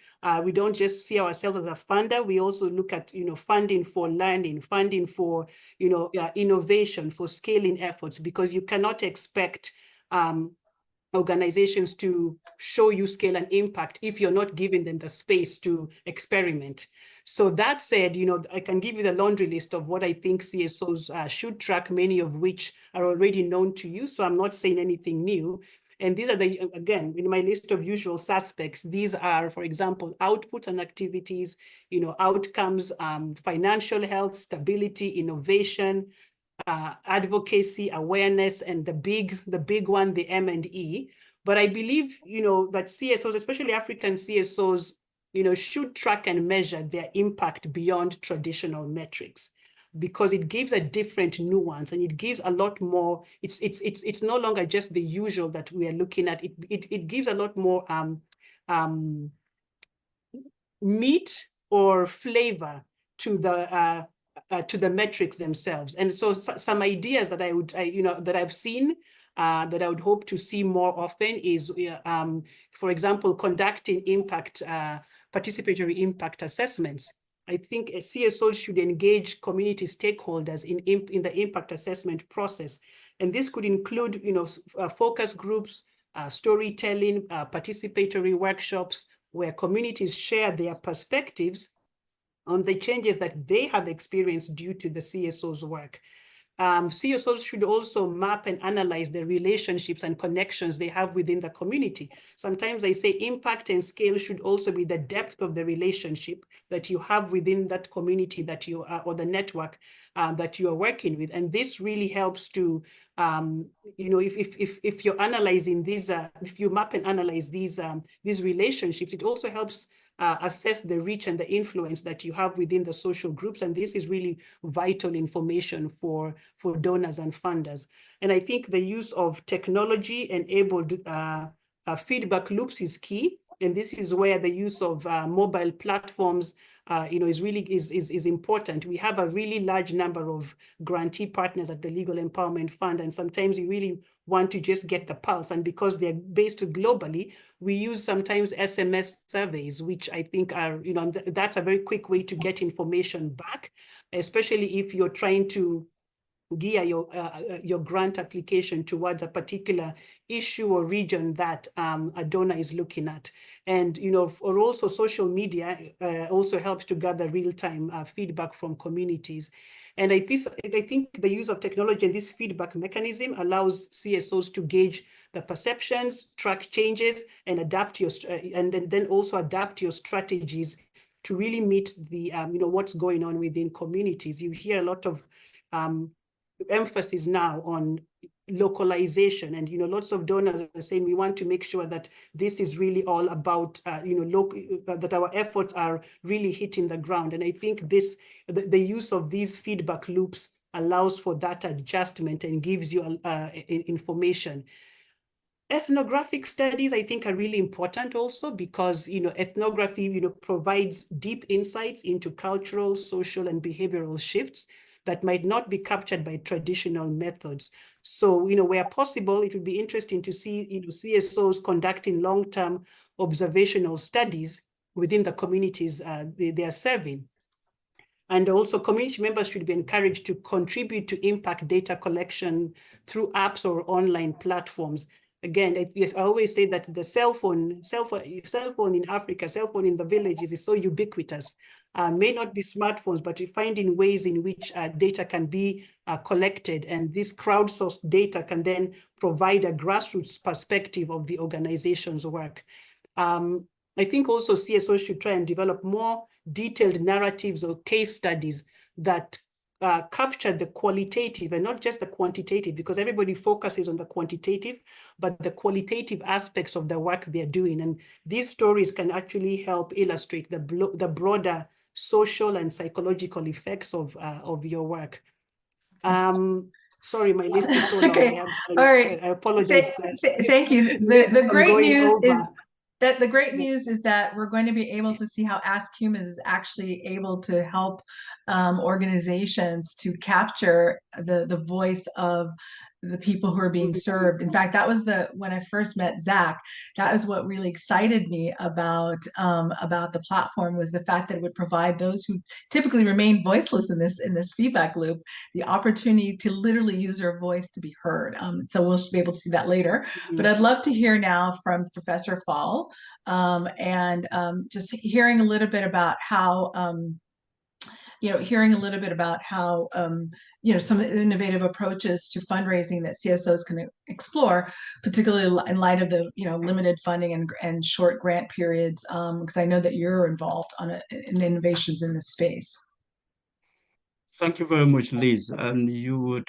we don't just see ourselves as a funder, we also look at, funding for learning, funding for, innovation, for scaling efforts, because you cannot expect organizations to show you scale and impact if you're not giving them the space to experiment. So that said, I can give you the laundry list of what I think CSOs should track, many of which are already known to you. So I'm not saying anything new. And these are again, in my list of usual suspects, these are, for example, outputs and activities, outcomes, financial health, stability, innovation, advocacy, awareness, and the big one, the M&E. But I believe, that CSOs, especially African CSOs, should track and measure their impact beyond traditional metrics, because it gives a different nuance and it gives a lot more. It's no longer just the usual that we are looking at. It gives a lot more meat or flavor to the metrics themselves. And so some ideas that that I've seen that I would hope to see more often is, for example, conducting participatory impact assessments. I think CSOs should engage community stakeholders in the impact assessment process. And this could include, focus groups, storytelling, participatory workshops, where communities share their perspectives on the changes that they have experienced due to the CSO's work. CSOs should also map and analyze the relationships and connections they have within the community. Sometimes I say impact and scale should also be the depth of the relationship that you have within that community that you are, or the network that you are working with. And this really helps to, if you're analyzing these, if you map and analyze these relationships, it also helps assess the reach and the influence that you have within the social groups. And this is really vital information for donors and funders. And I think the use of technology-enabled feedback loops is key. And this is where the use of mobile platforms is important. We have a really large number of grantee partners at the Legal Empowerment Fund, and sometimes you really want to just get the pulse. And because they're based globally, we use sometimes SMS surveys, which I think are, that's a very quick way to get information back, especially if you're trying to gear your grant application towards a particular issue or region that a donor is looking at. And, or also social media also helps to gather real-time feedback from communities. And I think the use of technology and this feedback mechanism allows CSOs to gauge the perceptions, track changes, and adapt and then also adapt your strategies to really meet the what's going on within communities. You hear a lot of emphasis now on localization, and lots of donors are saying we want to make sure that this is really all about that our efforts are really hitting the ground. And I think the use of these feedback loops allows for that adjustment and gives you information. Ethnographic studies, I think, are really important also because, ethnography, provides deep insights into cultural, social, and behavioral shifts that might not be captured by traditional methods. So, where possible, it would be interesting to see, CSOs conducting long-term observational studies within the communities they are serving. And also community members should be encouraged to contribute to impact data collection through apps or online platforms. Again, I always say that the cell phone in Africa, cell phone in the villages is so ubiquitous. May not be smartphones, but finding ways in which data can be collected, and this crowdsourced data can then provide a grassroots perspective of the organization's work. I think also CSOs should try and develop more detailed narratives or case studies that capture the qualitative and not just the quantitative, because everybody focuses on the quantitative, but the qualitative aspects of the work they're doing. And these stories can actually help illustrate the broader social and psychological effects of your work. Sorry, my list is so long. Okay. All right. I apologize. Thank you. The great news is over. that we're going to be able to see how AskHumans is actually able to help organizations to capture the voice of the people who are being served. In fact, that was when I first met Zach, that was what really excited me about the platform, was the fact that it would provide those who typically remain voiceless in this feedback loop the opportunity to literally use their voice to be heard. So we'll be able to see that later. But I'd love to hear now from Professor Fall, and just hearing a little bit about how some innovative approaches to fundraising that CSOs can explore, particularly in light of the limited funding and short grant periods, because I know that you're involved in innovations in this space. Thank you very much, Liz. And you would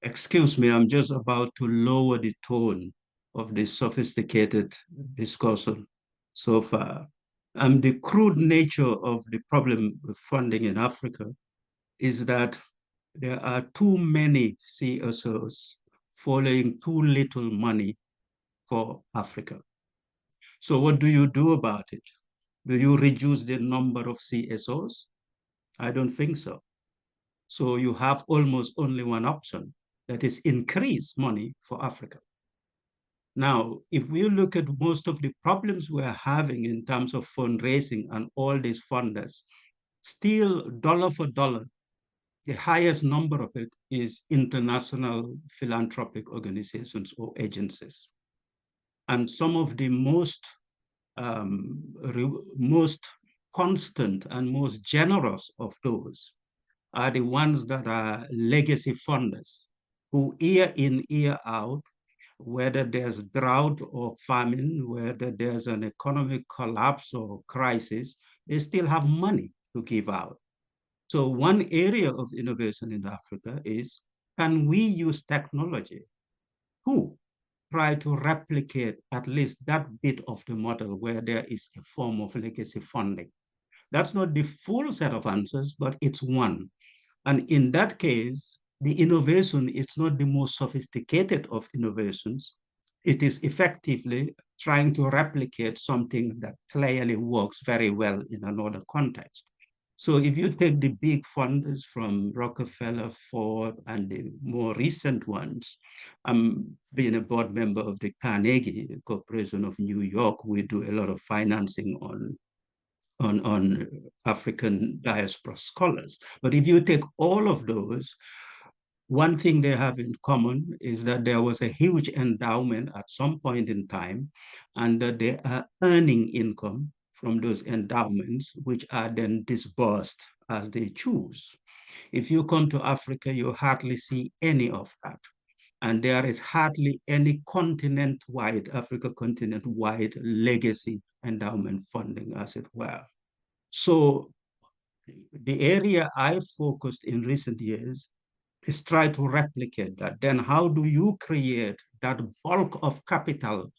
excuse me, I'm just about to lower the tone of this sophisticated discussion so far. And the crude nature of the problem with funding in Africa is that there are too many CSOs following too little money for Africa. So what do you do about it? Do you reduce the number of CSOs? I don't think so. So you have almost only one option, that is increase money for Africa. Now, if we look at most of the problems we're having in terms of fundraising and all these funders, still dollar for dollar, the highest number of it is international philanthropic organizations or agencies. And some of the most constant and most generous of those are the ones that are legacy funders who year in, year out, whether there's drought or famine, whether there's an economic collapse or crisis, they still have money to give out. So one area of innovation in Africa is, can we use technology? Who? try to replicate at least that bit of the model where there is a form of legacy funding. That's not the full set of answers, but it's one. And in that case, the innovation is not the most sophisticated of innovations. It is effectively trying to replicate something that clearly works very well in another context. So if you take the big funders from Rockefeller, Ford, and the more recent ones, being a board member of the Carnegie Corporation of New York, we do a lot of financing on African diaspora scholars. But if you take all of those, one thing they have in common is that there was a huge endowment at some point in time, and that they are earning income from those endowments, which are then disbursed as they choose. If you come to Africa, you hardly see any of that. And there is hardly any continent-wide, Africa continent-wide legacy endowment funding, as it were. So the area I focused in recent years is try to replicate that. Then how do you create that bulk of capital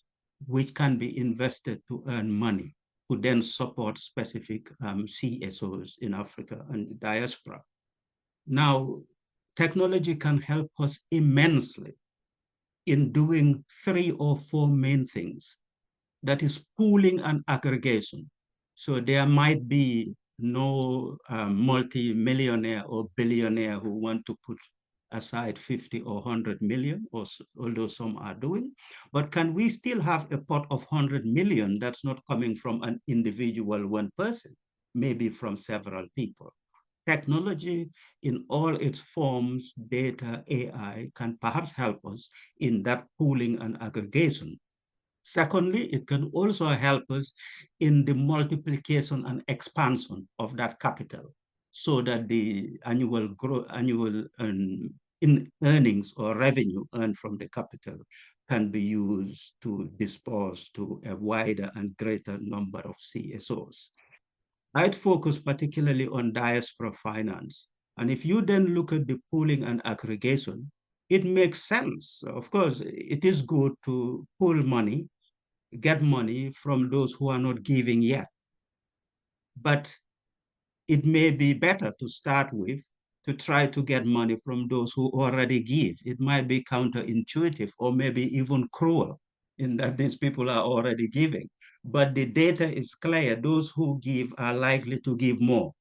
which can be invested to earn money, to then support specific CSOs in Africa and the diaspora? Now, technology can help us immensely in doing 3 or 4 main things. That is pooling and aggregation. So there might be no multi-millionaire or billionaire who want to put aside 50 or 100 million, although some are doing. But can we still have a pot of 100 million that's not coming from an individual one person, maybe from several people? Technology in all its forms, data, AI, can perhaps help us in that pooling and aggregation. Secondly, it can also help us in the multiplication and expansion of that capital, so that the annual in earnings or revenue earned from the capital can be used to disperse to a wider and greater number of CSOs. I'd focus particularly on diaspora finance. And if you then look at the pooling and aggregation, it makes sense. Of course, it is good to pool money, get money from those who are not giving yet. But it may be better to start with to try to get money from those who already give. It might be counterintuitive or maybe even cruel in that these people are already giving. But the data is clear. Those who give are likely to give more.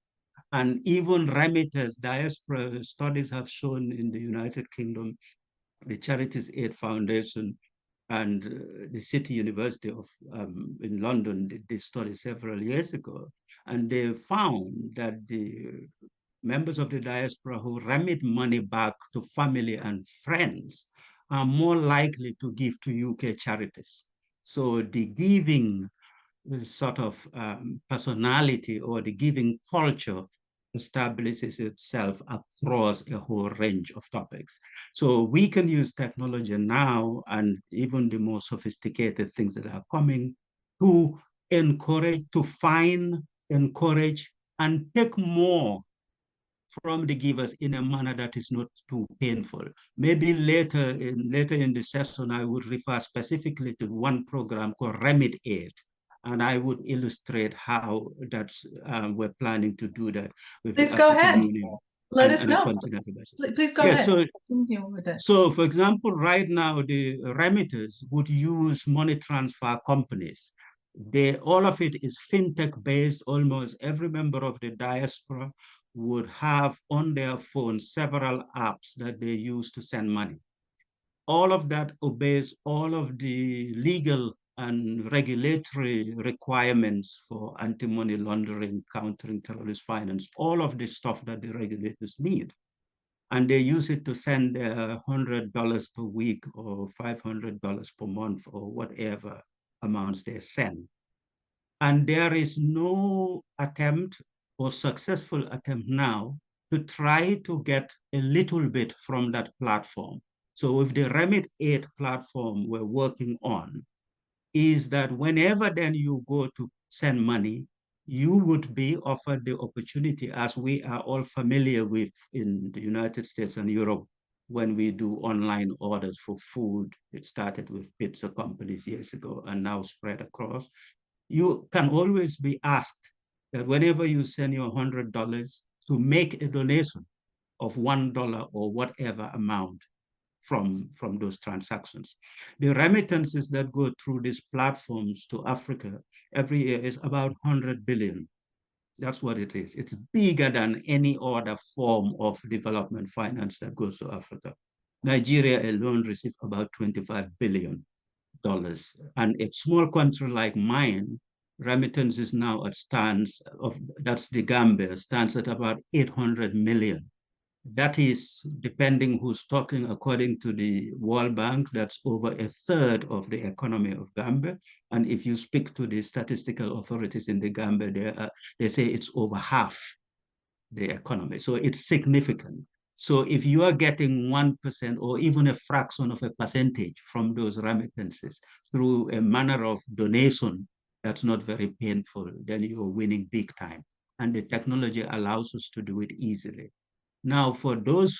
And even remitters, diaspora studies have shown in the United Kingdom, the Charities Aid Foundation and the City University of in London did this study several years ago, and they found that the members of the diaspora who remit money back to family and friends are more likely to give to UK charities. So the giving sort of personality or the giving culture establishes itself across a whole range of topics. So we can use technology now and even the more sophisticated things that are coming to encourage, to find, encourage, and take more from the givers in a manner that is not too painful. Maybe later in the session, I would refer specifically to one program called Remit Aid. And I would illustrate how that's we're planning to do that with Please the go African ahead. Union. Let us and know. Please go ahead. Continue with it. So, for example, right now, the remitters would use money transfer companies. All of it is fintech based. Almost every member of the diaspora would have on their phone several apps that they use to send money. All of that obeys all of the legal and regulatory requirements for anti-money laundering, countering terrorist finance, all of the stuff that the regulators need. And they use it to send $100 per week or $500 per month or whatever amounts they send. And there is no attempt or successful attempt now to try to get a little bit from that platform. So with the Remit 8 platform we're working on, is that whenever then you go to send money, you would be offered the opportunity, as we are all familiar with in the United States and Europe, when we do online orders for food. It started with pizza companies years ago and now spread across. You can always be asked that whenever you send your $100 to make a donation of $1 or whatever amount from those transactions. The remittances that go through these platforms to Africa every year is about 100 billion. That's what it is. It's bigger than any other form of development finance that goes to Africa. Nigeria alone receives about $25 billion. And a small country like mine, remittances now that's the Gambia, stands at about 800 million. That is, depending who's talking, according to the World Bank, that's over a third of the economy of Gambia. And if you speak to the statistical authorities in the Gambia, they say it's over half the economy. So it's significant. So if you are getting 1% or even a fraction of a percentage from those remittances through a manner of donation that's not very painful, then you're winning big time. And the technology allows us to do it easily. Now, for those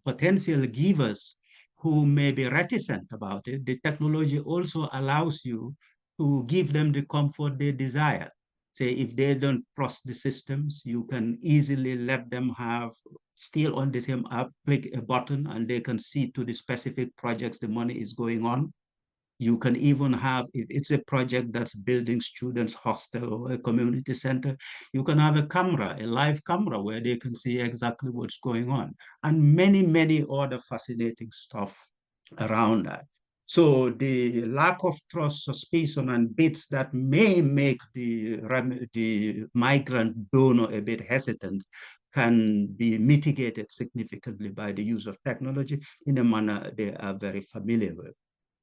potential givers who may be reticent about it, the technology also allows you to give them the comfort they desire. Say, if they don't trust the systems, you can easily let them have, still on the same app, click a button and they can see to the specific projects the money is going on. You can even have, if it's a project that's building students' hostel or a community center, you can have a camera, a live camera where they can see exactly what's going on. And many, many other fascinating stuff around that. So the lack of trust, suspicion, and bits that may make the migrant donor a bit hesitant can be mitigated significantly by the use of technology in a manner they are very familiar with.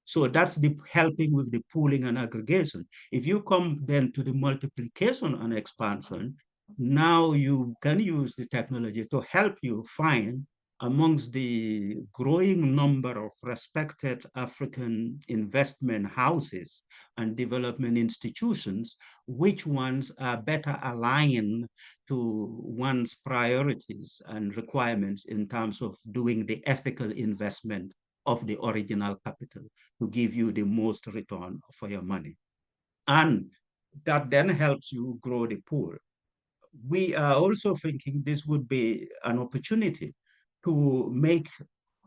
So that's the helping with the pooling and aggregation. If you come then to the multiplication and expansion, now you can use the technology to help you find amongst the growing number of respected African investment houses and development institutions, which ones are better aligned to one's priorities and requirements in terms of doing the ethical investment of the original capital to give you the most return for your money. And that then helps you grow the pool. We are also thinking this would be an opportunity to make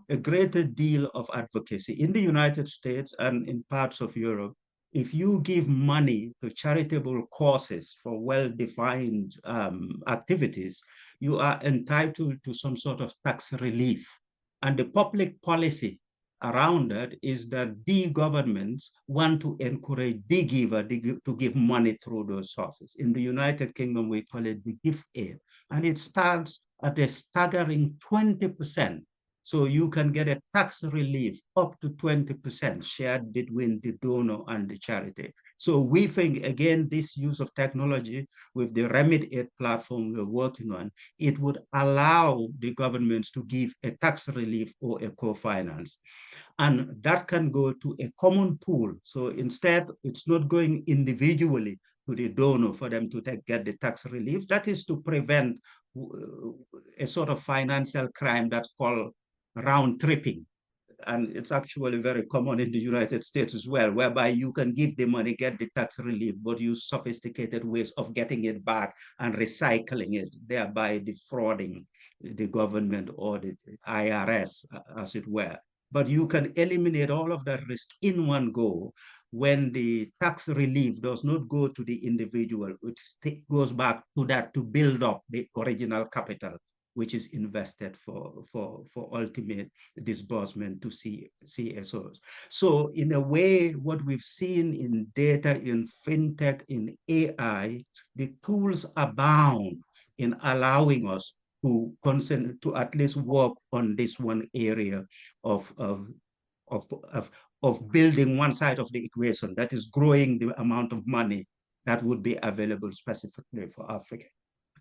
a greater deal of advocacy. In the United States and in parts of Europe, if you give money to charitable causes for well-defined activities, you are entitled to some sort of tax relief. And the public policy around that is that the governments want to encourage the giver to give money through those sources. In the United Kingdom, we call it the gift aid, and it starts at a staggering 20%. So you can get a tax relief up to 20% shared between the donor and the charity. So we think, again, this use of technology with the Remit Aid platform we're working on, it would allow the governments to give a tax relief or a co-finance. And that can go to a common pool. So instead, it's not going individually to the donor for them to get the tax relief. That is to prevent a sort of financial crime that's called round tripping. And it's actually very common in the United States as well, whereby you can give the money, get the tax relief, but use sophisticated ways of getting it back and recycling it, thereby defrauding the government or the IRS, as it were. But you can eliminate all of that risk in one go when the tax relief does not go to the individual. It goes back to that to build up the original capital, which is invested for ultimate disbursement to CSOs. So in a way, what we've seen in data, in fintech, in AI, the tools abound in allowing us to at least work on this one area of building one side of the equation, that is growing the amount of money that would be available specifically for Africa.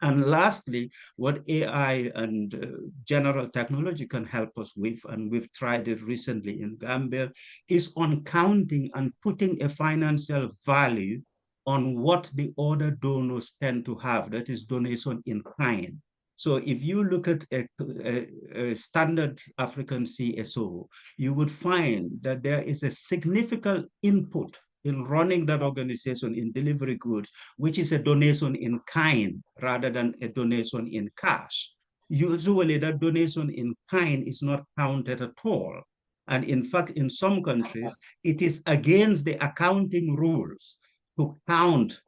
And lastly, what AI and general technology can help us with, and we've tried it recently in Gambia, is on counting and putting a financial value on what the other donors tend to have, that is donation in kind. So if you look at a standard African CSO, you would find that there is a significant input in running that organization in delivery goods, which is a donation in kind rather than a donation in cash. Usually that donation in kind is not counted at all. And in fact, in some countries, it is against the accounting rules to count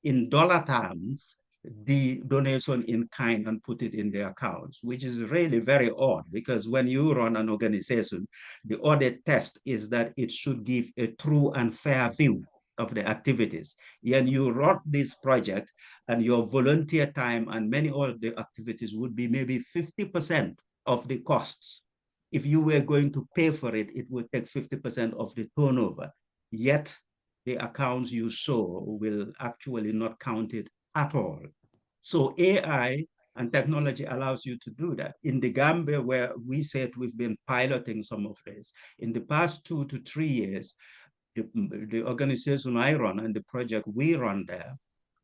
in dollar terms the donation in kind and put it in their accounts, which is really very odd because when you run an organization, the audit test is that it should give a true and fair view of the activities. And you run this project and your volunteer time and many of the activities would be maybe 50% of the costs. If you were going to pay for it, it would take 50% of the turnover. Yet the accounts you show will actually not count it at all. So AI and technology allows you to do that. In the Gambia, where we said we've been piloting some of this, in the past 2 to 3 years, the organization I run and the project we run there,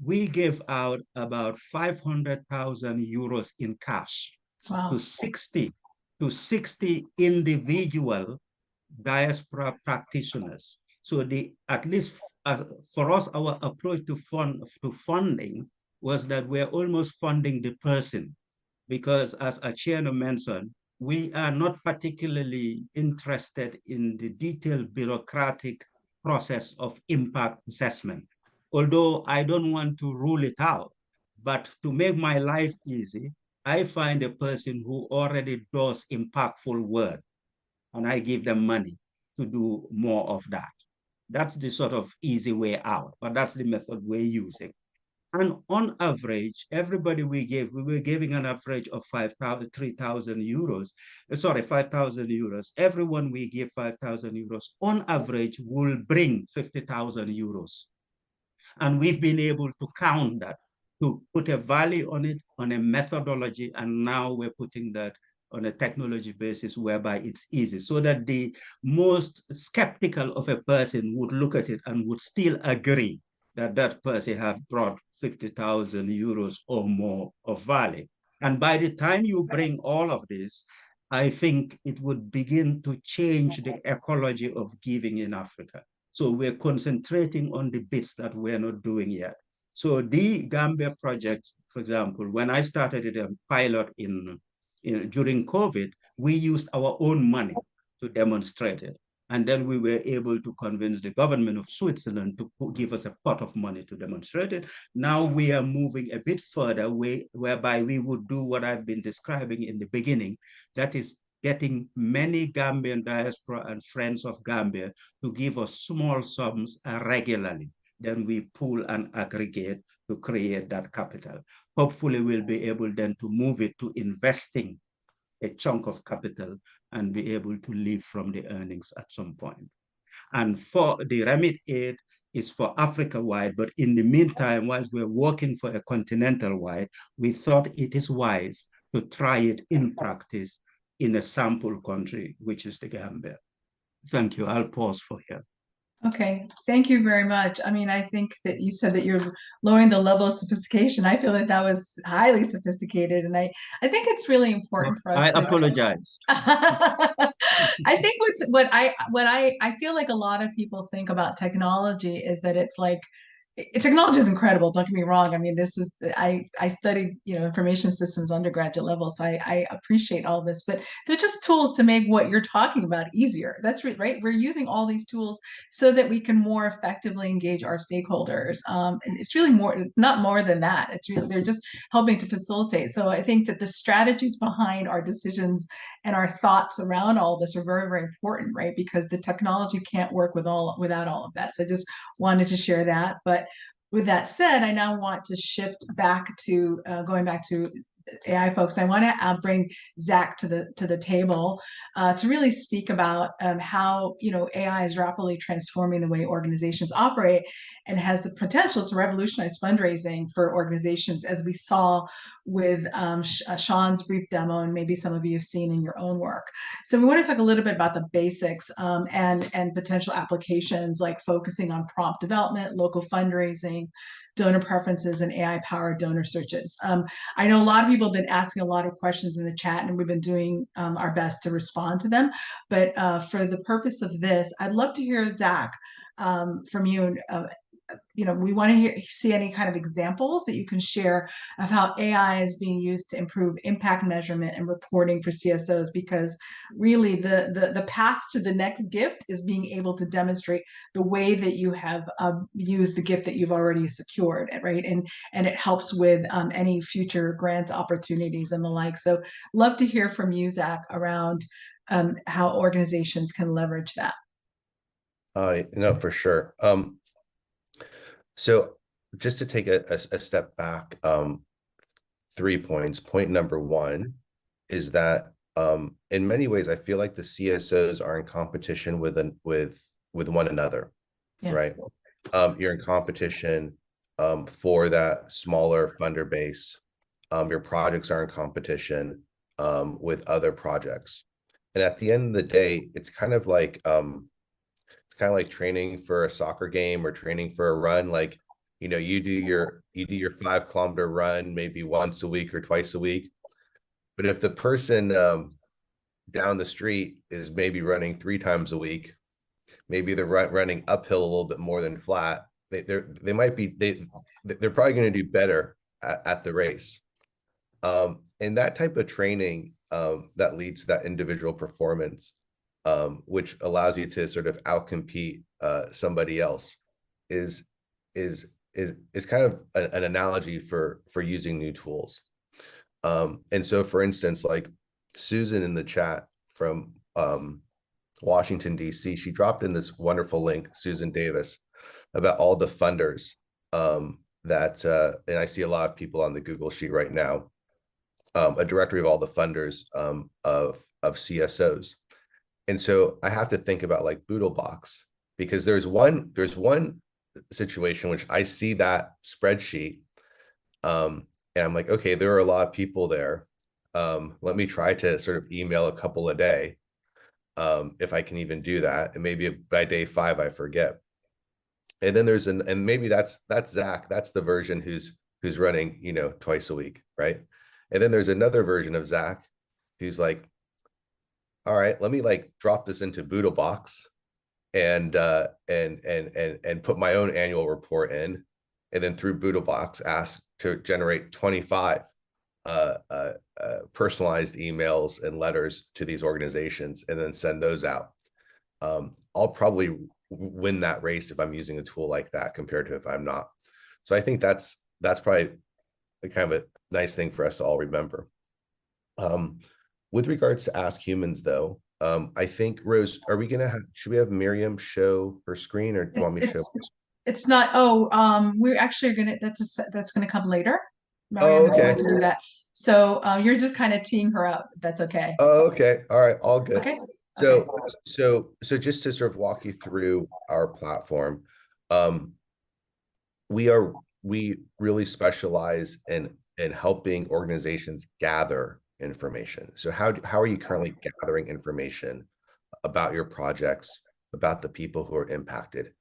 we gave out about 500,000 euros in cash to 60 individual diaspora practitioners. So at least for us, our approach to funding was that we're almost funding the person, because as Achiano mentioned, we are not particularly interested in the detailed bureaucratic process of impact assessment. Although I don't want to rule it out, but to make my life easy, I find a person who already does impactful work and I give them money to do more of that. That's the sort of easy way out, but that's the method we're using. And on average, everybody we were giving an average of 3,000 euros. Sorry, 5,000 euros. Everyone we give 5,000 euros on average will bring 50,000 euros. And we've been able to count that, to put a value on it, on a methodology, and now we're putting that on a technology basis whereby it's easy, so that the most skeptical of a person would look at it and would still agree that that person have brought 50,000 euros or more of value. And by the time you bring all of this, I think it would begin to change the ecology of giving in Africa. So we're concentrating on the bits that we're not doing yet. So the Gambia project, for example, when I started it a pilot during COVID, we used our own money to demonstrate it. And then we were able to convince the government of Switzerland to give us a pot of money to demonstrate it. Now we are moving a bit further, whereby we would do what I've been describing in the beginning, that is getting many Gambian diaspora and friends of Gambia to give us small sums regularly. Then we pool and aggregate to create that capital. Hopefully we'll be able then to move it to investing a chunk of capital and be able to live from the earnings at some point. And for the remit aid is for Africa-wide, but in the meantime, whilst we're working for a continental-wide, we thought it is wise to try it in practice in a sample country, which is the Gambia. Thank you. I'll pause for here. Okay, thank you very much. I mean, I think that you said that you're lowering the level of sophistication. I feel that that was highly sophisticated, and I think it's really important for us. I apologize. I think what I feel like a lot of people think about technology is that it's like, technology is incredible, don't get me wrong. I mean, this is, I studied, information systems undergraduate level, so I appreciate all this, but they're just tools to make what you're talking about easier. That's right. We're using all these tools so that we can more effectively engage our stakeholders. And it's really not more than that. It's really, they're just helping to facilitate. So I think that the strategies behind our decisions and our thoughts around all of this are very, very important, right? Because the technology can't work without all of that. So I just wanted to share that. But with that said, I now want to shift back to going back to AI folks. I want to bring Zach to the table to really speak about how AI is rapidly transforming the way organizations operate. and has the potential to revolutionize fundraising for organizations, as we saw with Sean's brief demo, and maybe some of you have seen in your own work. So we want to talk a little bit about the basics and potential applications, like focusing on prompt development, local fundraising, donor preferences, and AI-powered donor searches. I know a lot of people have been asking a lot of questions in the chat, and we've been doing our best to respond to them. But for the purpose of this, I'd love to hear, Zach, from you. We want to see any kind of examples that you can share of how AI is being used to improve impact measurement and reporting for CSOs, because really the path to the next gift is being able to demonstrate the way that you have used the gift that you've already secured, right? And it helps with any future grant opportunities and the like. So love to hear from you, Zach, around how organizations can leverage that. No, for sure. So just to take a step back, 3 points. Point number one is that in many ways, I feel like the CSOs are in competition with one another, right? You're in competition for that smaller funder base. Your projects are in competition with other projects. And at the end of the day, it's kind of like training for a soccer game or training for a run. Like, you do your 5-kilometer run maybe once a week or twice a week. But if the person down the street is maybe running 3 times a week, maybe they're running uphill a little bit more than flat, they're probably going to do better at the race. And that type of training that leads to that individual performance, which allows you to sort of outcompete somebody else, is kind of an analogy for using new tools. And so, for instance, like Susan in the chat from Washington, D.C., she dropped in this wonderful link, Susan Davis, about all the funders that, and I see a lot of people on the Google Sheet right now, a directory of all the funders of CSOs. And so I have to think about like BoodleBox, because there's one situation which I see that spreadsheet, and I'm like, okay, there are a lot of people there. Let me try to sort of email a couple a day, if I can even do that. And maybe by day 5 I forget. And then and maybe that's Zach. That's the version who's running, twice a week, right? And then there's another version of Zach who's like, all right, let me like drop this into BoodleBox and put my own annual report in, and then through BoodleBox ask to generate 25 personalized emails and letters to these organizations, and then send those out. I'll probably win that race if I'm using a tool like that compared to if I'm not. So I think that's probably a kind of a nice thing for us to all remember. With regards to AskHumans, though, I think, Rose, should we have Miriam show her screen, or do you want me to show? It's not. We're actually that's gonna come later. Oh, okay. Going to do that. So you're just kind of teeing her up. That's okay. Oh, okay. All right. All good. Okay. So just to sort of walk you through our platform, we really specialize in helping organizations gather information. So how are you currently gathering information about your projects, about the people who are impacted?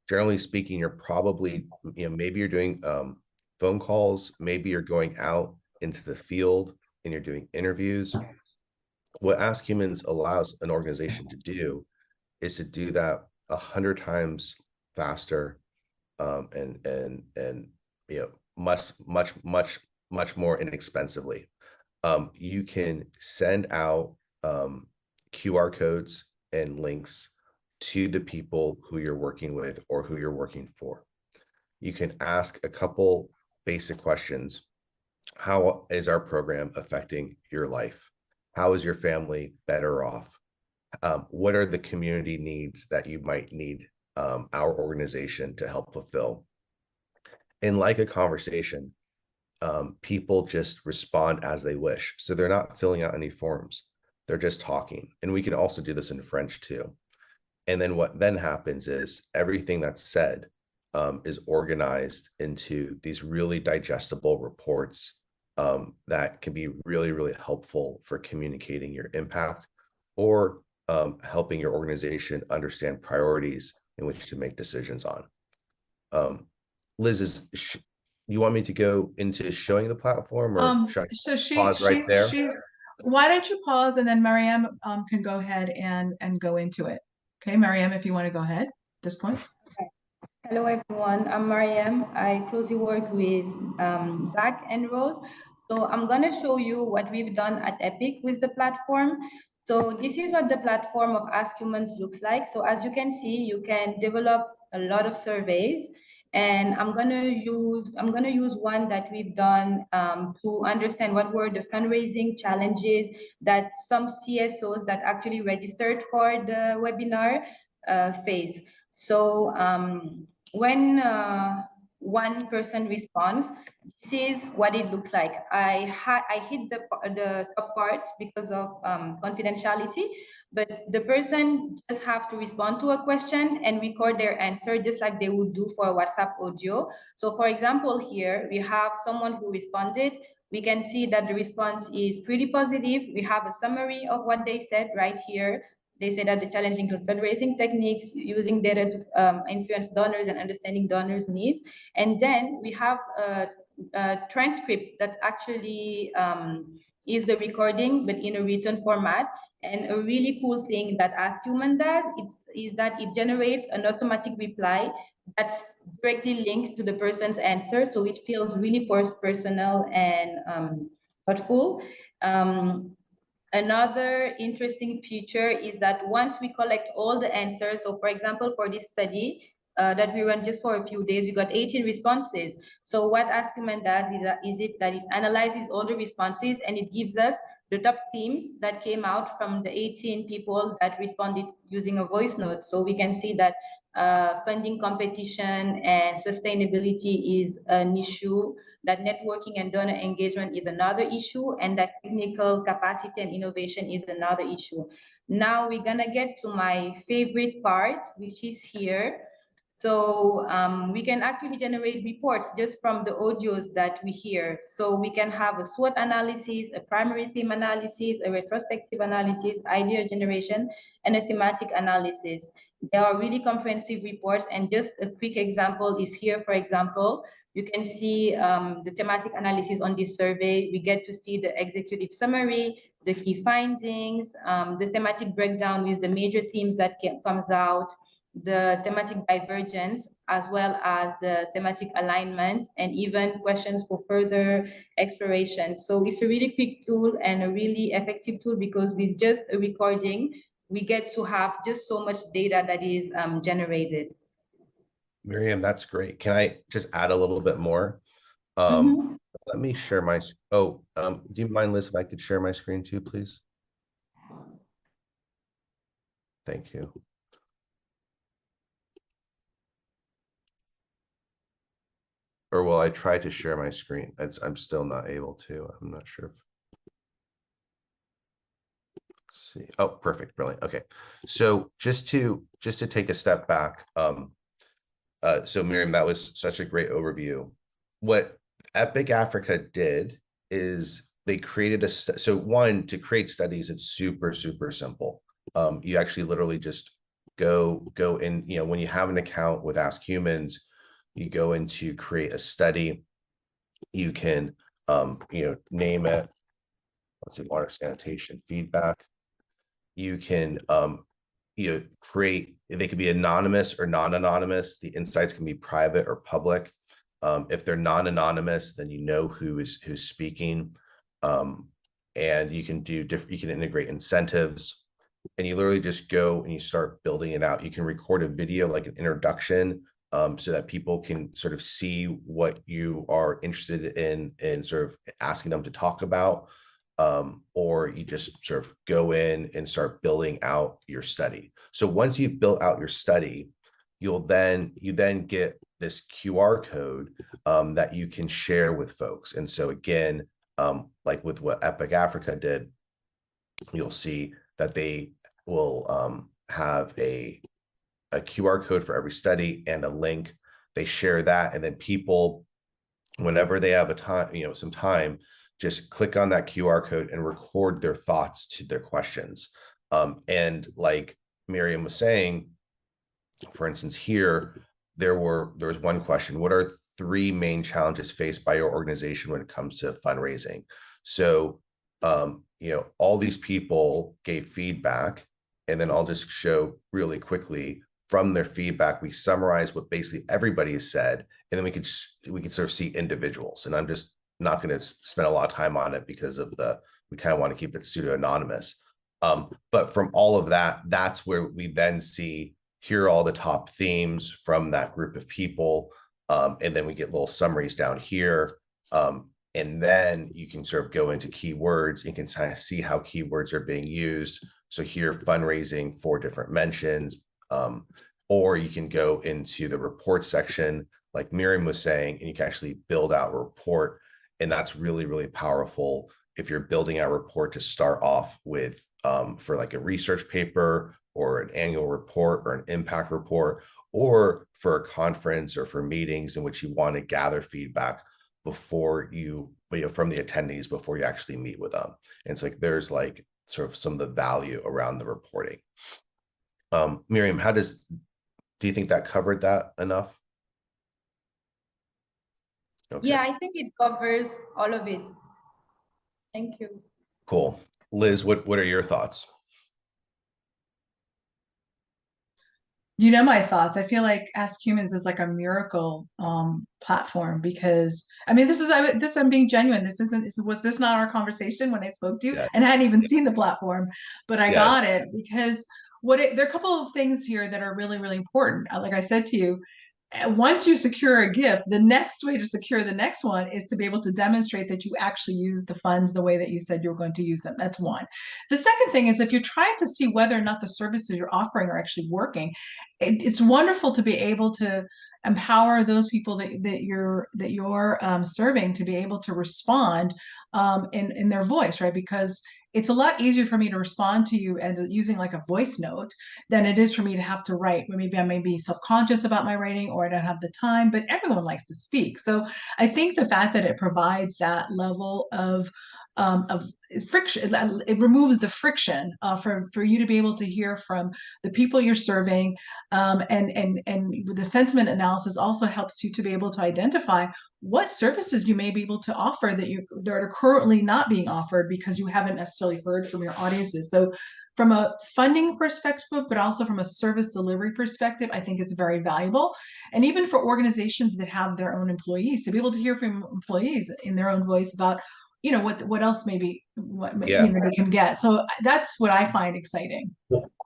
Generally speaking, you're probably, maybe you're doing phone calls, maybe you're going out into the field and you're doing interviews. What AskHumans allows an organization to do is to do that 100 times faster, and much more inexpensively. You can send out QR codes and links to the people who you're working with or who you're working for. You can ask a couple basic questions. How is our program affecting your life? How is your family better off? What are the community needs that you might need our organization to help fulfill? And like a conversation, people just respond as they wish. So they're not filling out any forms. They're just talking. And we can also do this in French too. And then what then happens is everything that's said is organized into these really digestible reports that can be really, really helpful for communicating your impact or helping your organization understand priorities in which to make decisions on. Liz, you want me to go into showing the platform, or should I So pause right there? why don't you pause, and then Mariam can go ahead and go into it. Okay, Mariam, if you want to go ahead at this point. Hello everyone, I'm Mariam. I closely work with Zach and Rose. So I'm gonna show you what we've done at Epic with the platform. So this is what the platform of AskHumans looks like. So as you can see, you can develop a lot of surveys, and I'm gonna use one that we've done to understand what were the fundraising challenges that some CSOs that actually registered for the webinar face. So when one person responds, this is what it looks like. I hit the top part because of confidentiality, but the person just have to respond to a question and record their answer just like they would do for WhatsApp audio. So for example, here we have someone who responded. We can see that the response is pretty positive. We have a summary of what they said right here. They say that the challenge includes fundraising techniques, using data to influence donors and understanding donors' needs. And then we have a transcript that actually is the recording, but in a written format. And a really cool thing that AskHuman does is that it generates an automatic reply that's directly linked to the person's answer. So it feels really personal and thoughtful. Another interesting feature is that once we collect all the answers, so for example, for this study that we ran just for a few days, we got 18 responses. So what AskHuman does is it analyzes all the responses, and it gives us the top themes that came out from the 18 people that responded using a voice note. So we can see that funding competition and sustainability is an issue, that networking and donor engagement is another issue, and that technical capacity and innovation is another issue. Now we're gonna get to my favorite part, which is here. So we can actually generate reports just from the audios that we hear. So we can have a SWOT analysis, a primary theme analysis, a retrospective analysis, idea generation, and a thematic analysis. There are really comprehensive reports, and just a quick example is here. For example, you can see the thematic analysis on this survey. We get to see the executive summary, the key findings, the thematic breakdown with the major themes that comes out, the thematic divergence, as well as the thematic alignment, and even questions for further exploration. So it's a really quick tool and a really effective tool, because with just a recording, we get to have just so much data that is generated. Miriam, that's great. Can I just add a little bit more? Let me share my, do you mind, Liz, if I could share my screen too, please? Thank you. Or will I try to share my screen? I'm still not able to. I'm not sure if. Let's see. Oh, perfect, brilliant. Okay, so just to take a step back. So Miriam, that was such a great overview. What Epic Africa did is they created so one, to create studies, it's super simple. You actually literally just go in, when you have an account with AskHumans, you go into create a study. You can name it, let's see, water sanitation feedback. You can create, they could be anonymous or non-anonymous. The insights can be private or public. If they're non-anonymous, then you know who's speaking. And you can do you can integrate incentives, and you literally just go and you start building it out. You can record a video, like an introduction, so that people can sort of see what you are interested in and sort of asking them to talk about. Or you just sort of go in and start building out your study. So once you've built out your study, you then get this QR code that you can share with folks. And so again, like with what Epic Africa did, you'll see that they will have a QR code for every study and a link they share that, and then people, whenever they have a time, some time, just click on that QR code and record their thoughts to their questions. And like Miriam was saying, for instance, here, there was one question: what are 3 main challenges faced by your organization when it comes to fundraising? So, all these people gave feedback, and then I'll just show really quickly from their feedback, we summarize what basically everybody has said, and then we could sort of see individuals. And I'm just not going to spend a lot of time on it because we kind of want to keep it pseudo anonymous. But from all of that, that's where we then see, here are all the top themes from that group of people. And then we get little summaries down here. And then you can sort of go into keywords. You can kind of see how keywords are being used. So here, fundraising, 4 different mentions. Or you can go into the report section, like Miriam was saying, and you can actually build out a report. And that's really, really powerful if you're building out a report to start off with, for like a research paper or an annual report or an impact report, or for a conference or for meetings in which you want to gather feedback before from the attendees before you actually meet with them. And it's like, there's like sort of some of the value around the reporting. Miriam, do you think that covered that enough? Okay. Yeah, I think it covers all of it. Thank you. Cool. Liz, what are your thoughts? You know my thoughts. I feel like AskHumans is like a miracle platform, because I mean, I'm being genuine. Was this not our conversation when I spoke to you? Yes. And I hadn't even seen the platform, but I Yes. got it because there are a couple of things here that are really, really important. Like I said to you, once you secure a gift, the next way to secure the next one is to be able to demonstrate that you actually use the funds the way that you said you were going to use them. That's one. The second thing is, if you're trying to see whether or not the services you're offering are actually working, it's wonderful to be able to empower those people that you're serving to be able to respond in their voice, right? Because it's a lot easier for me to respond to you and using like a voice note than it is for me to have to write. Maybe I may be self-conscious about my writing, or I don't have the time, but everyone likes to speak. So I think the fact that it provides that level of friction, it removes the friction for you to be able to hear from the people you're serving, and the sentiment analysis also helps you to be able to identify what services you may be able to offer that are currently not being offered because you haven't necessarily heard from your audiences. So from a funding perspective, but also from a service delivery perspective, I think it's very valuable. And even for organizations that have their own employees, to be able to hear from employees in their own voice about, what else maybe they can get. So that's what I find exciting.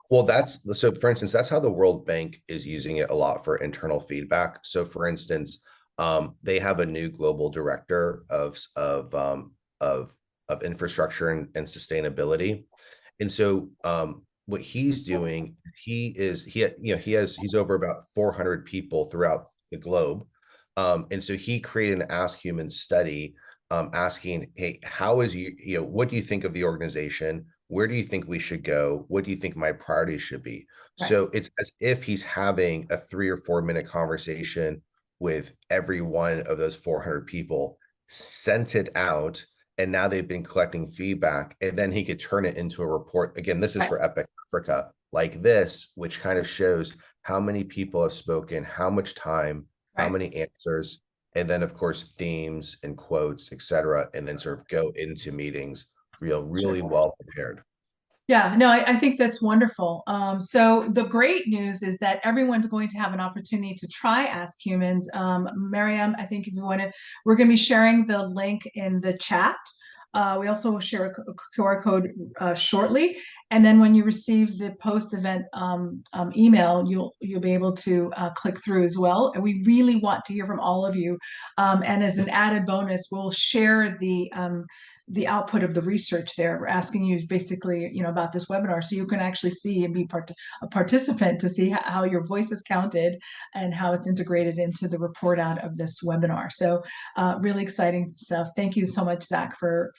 Well, so for instance, that's how the World Bank is using it a lot for internal feedback. So for instance, they have a new global director of infrastructure and sustainability. And so what he's doing, he's over about 400 people throughout the globe. And so he created an AskHumans study, asking, hey, what do you think of the organization? Where do you think we should go? What do you think my priorities should be? Right. So it's as if he's having a 3 or 4 minute conversation with every one of those 400 people, sent it out, and now they've been collecting feedback, and then he could turn it into a report. Again, this is for Epic Africa, like this, which kind of shows how many people have spoken, how much time, how many answers, and then of course themes and quotes, etc., and then sort of go into meetings really well prepared. Yeah, no, I think that's wonderful. So the great news is that everyone's going to have an opportunity to try AskHumans. Mariam, I think if you want to, we're going to be sharing the link in the chat. We also will share a QR code shortly. And then when you receive the post-event email, you'll be able to click through as well. And we really want to hear from all of you. And as an added bonus, we'll share the output of the research there. We're asking you basically, about this webinar, so you can actually see and be a participant to see how your voice is counted and how it's integrated into the report out of this webinar. So really exciting stuff. Thank you so much, Zach, for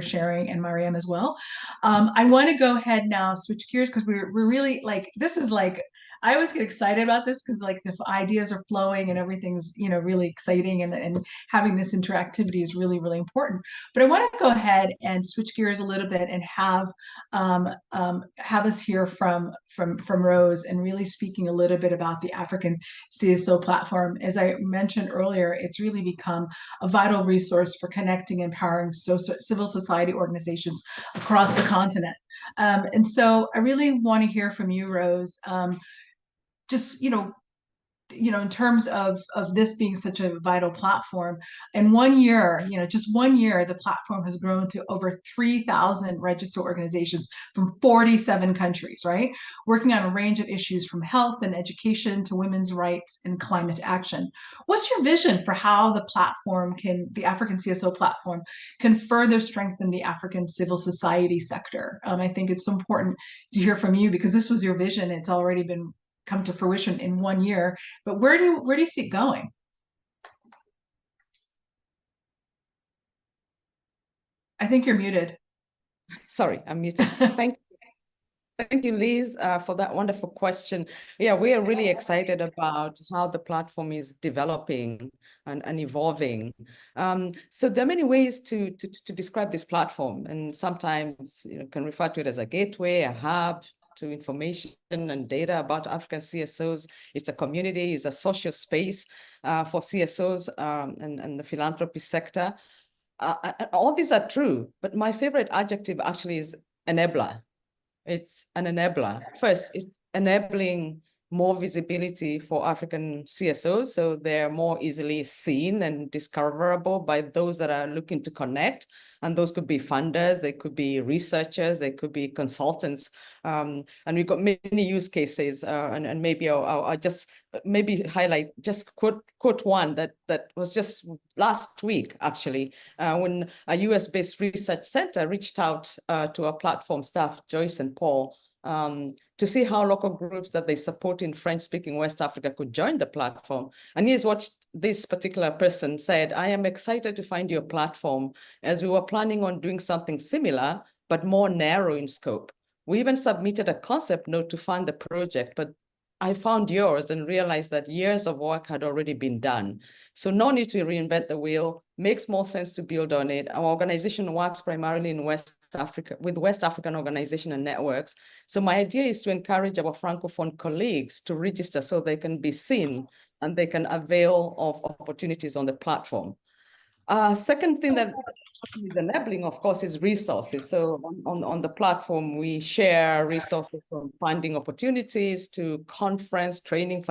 sharing, and Mariam as well. I want to go ahead now, switch gears, because we're really this is like, I always get excited about this because like the ideas are flowing and everything's, you know, really exciting, and having this interactivity is really, really important. But I want to go ahead and switch gears a little bit and have us hear from Rose, and really speaking a little bit about the African CSO platform. As I mentioned earlier, it's really become a vital resource for connecting and empowering civil society organizations across the continent. And so I really want to hear from you, Rose. Just, in terms of this being such a vital platform, in 1 year, just 1 year, the platform has grown to over 3,000 registered organizations from 47 countries, right? Working on a range of issues from health and education to women's rights and climate action. What's your vision for how the African CSO platform can further strengthen the African civil society sector? I think it's important to hear from you because this was your vision. It's already been come to fruition in 1 year, but where do you see it going? I think you're muted. Sorry, I'm muted. Thank you, Liz, for that wonderful question. Yeah, we are really excited about how the platform is developing and evolving. So there are many ways to describe this platform, and sometimes can refer to it as a gateway, a hub to information and data about African CSOs. It's a community, it's a social space for CSOs and the philanthropy sector. All these are true, but my favorite adjective actually is enabler. It's an enabler. First, it's enabling more visibility for African CSOs, so they're more easily seen and discoverable by those that are looking to connect. And those could be funders, they could be researchers, they could be consultants. And we've got many use cases, and maybe I'll just maybe highlight, just quote one that was just last week, actually, when a US-based research center reached out to our platform staff, Joyce and Paul, to see how local groups that they support in French-speaking West Africa could join the platform. And here's what this particular person said: "I am excited to find your platform, as we were planning on doing something similar, but more narrow in scope. We even submitted a concept note to fund the project, but I found yours and realized that years of work had already been done. So no need to reinvent the wheel, makes more sense to build on it. Our organization works primarily in West Africa, with West African organizations and networks. So my idea is to encourage our Francophone colleagues to register so they can be seen and they can avail of opportunities on the platform." Second thing that is enabling, of course, is resources. So on the platform, we share resources from funding opportunities to conference training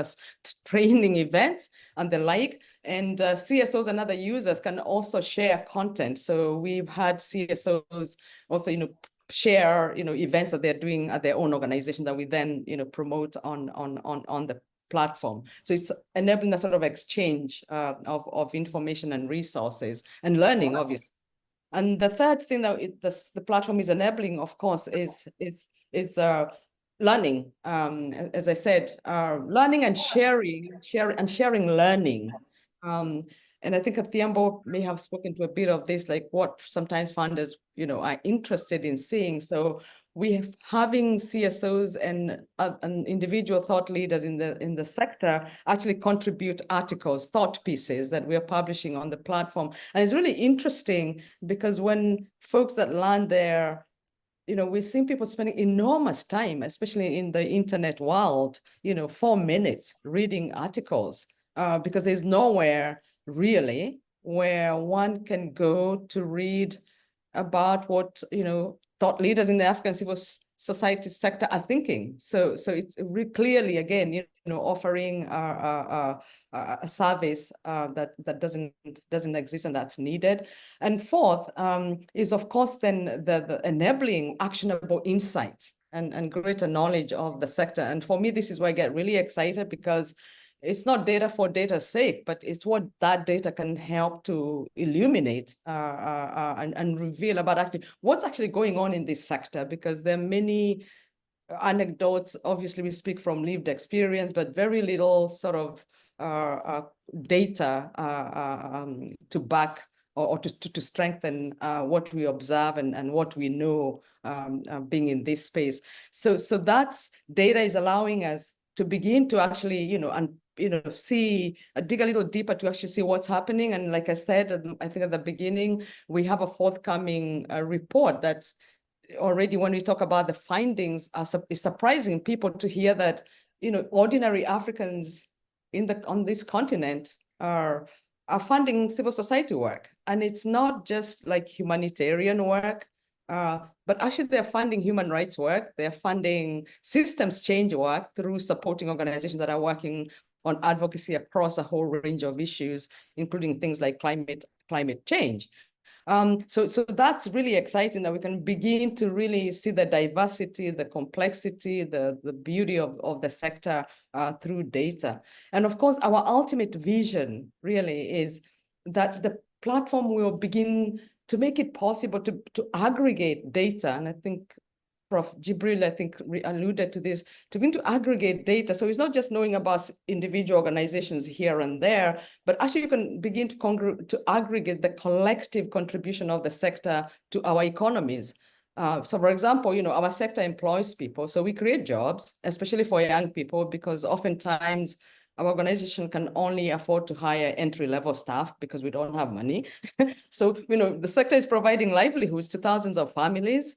events and the like. And CSOs and other users can also share content. So we've had CSOs also, share, events that they're doing at their own organization that we then, promote on the platform. So it's enabling a sort of exchange of information and resources and learning, obviously. And the third thing that the platform is enabling, of course, is learning. As I said, learning and sharing learning. And I think Athiambo may have spoken to a bit of this, like what sometimes funders, are interested in seeing. So having CSOs and individual thought leaders in the sector actually contribute articles, thought pieces that we are publishing on the platform. And it's really interesting because when folks that land there, we're seeing people spending enormous time, especially in the internet world, 4 minutes reading articles, because there's nowhere really where one can go to read about what, thought leaders in the African civil society sector are thinking. So it's clearly, again, offering a service that doesn't exist and that's needed. And fourth is, of course, then the enabling actionable insights and greater knowledge of the sector. And for me, this is where I get really excited, because it's not data for data's sake, but it's what that data can help to illuminate and reveal about actually what's actually going on in this sector, because there are many anecdotes. Obviously, we speak from lived experience, but very little sort of data to back or to strengthen what we observe and what we know being in this space. So that's data is allowing us to begin to actually, see, dig a little deeper to actually see what's happening. And like I said, I think at the beginning, we have a forthcoming report that's already, when we talk about the findings, it's surprising people to hear that, ordinary Africans on this continent are funding civil society work. And it's not just like humanitarian work, but actually they're funding human rights work. They're funding systems change work through supporting organizations that are working on advocacy across a whole range of issues, including things like climate change. So that's really exciting that we can begin to really see the diversity, the complexity, the beauty of the sector through data. And of course, our ultimate vision really is that the platform will begin to make it possible to aggregate data. And I think Prof. Jibril, I think, alluded to this, to begin to aggregate data. So it's not just knowing about individual organizations here and there, but actually you can begin to aggregate the collective contribution of the sector to our economies. So for example, our sector employs people. So we create jobs, especially for young people, because oftentimes our organization can only afford to hire entry-level staff because we don't have money. So, the sector is providing livelihoods to thousands of families.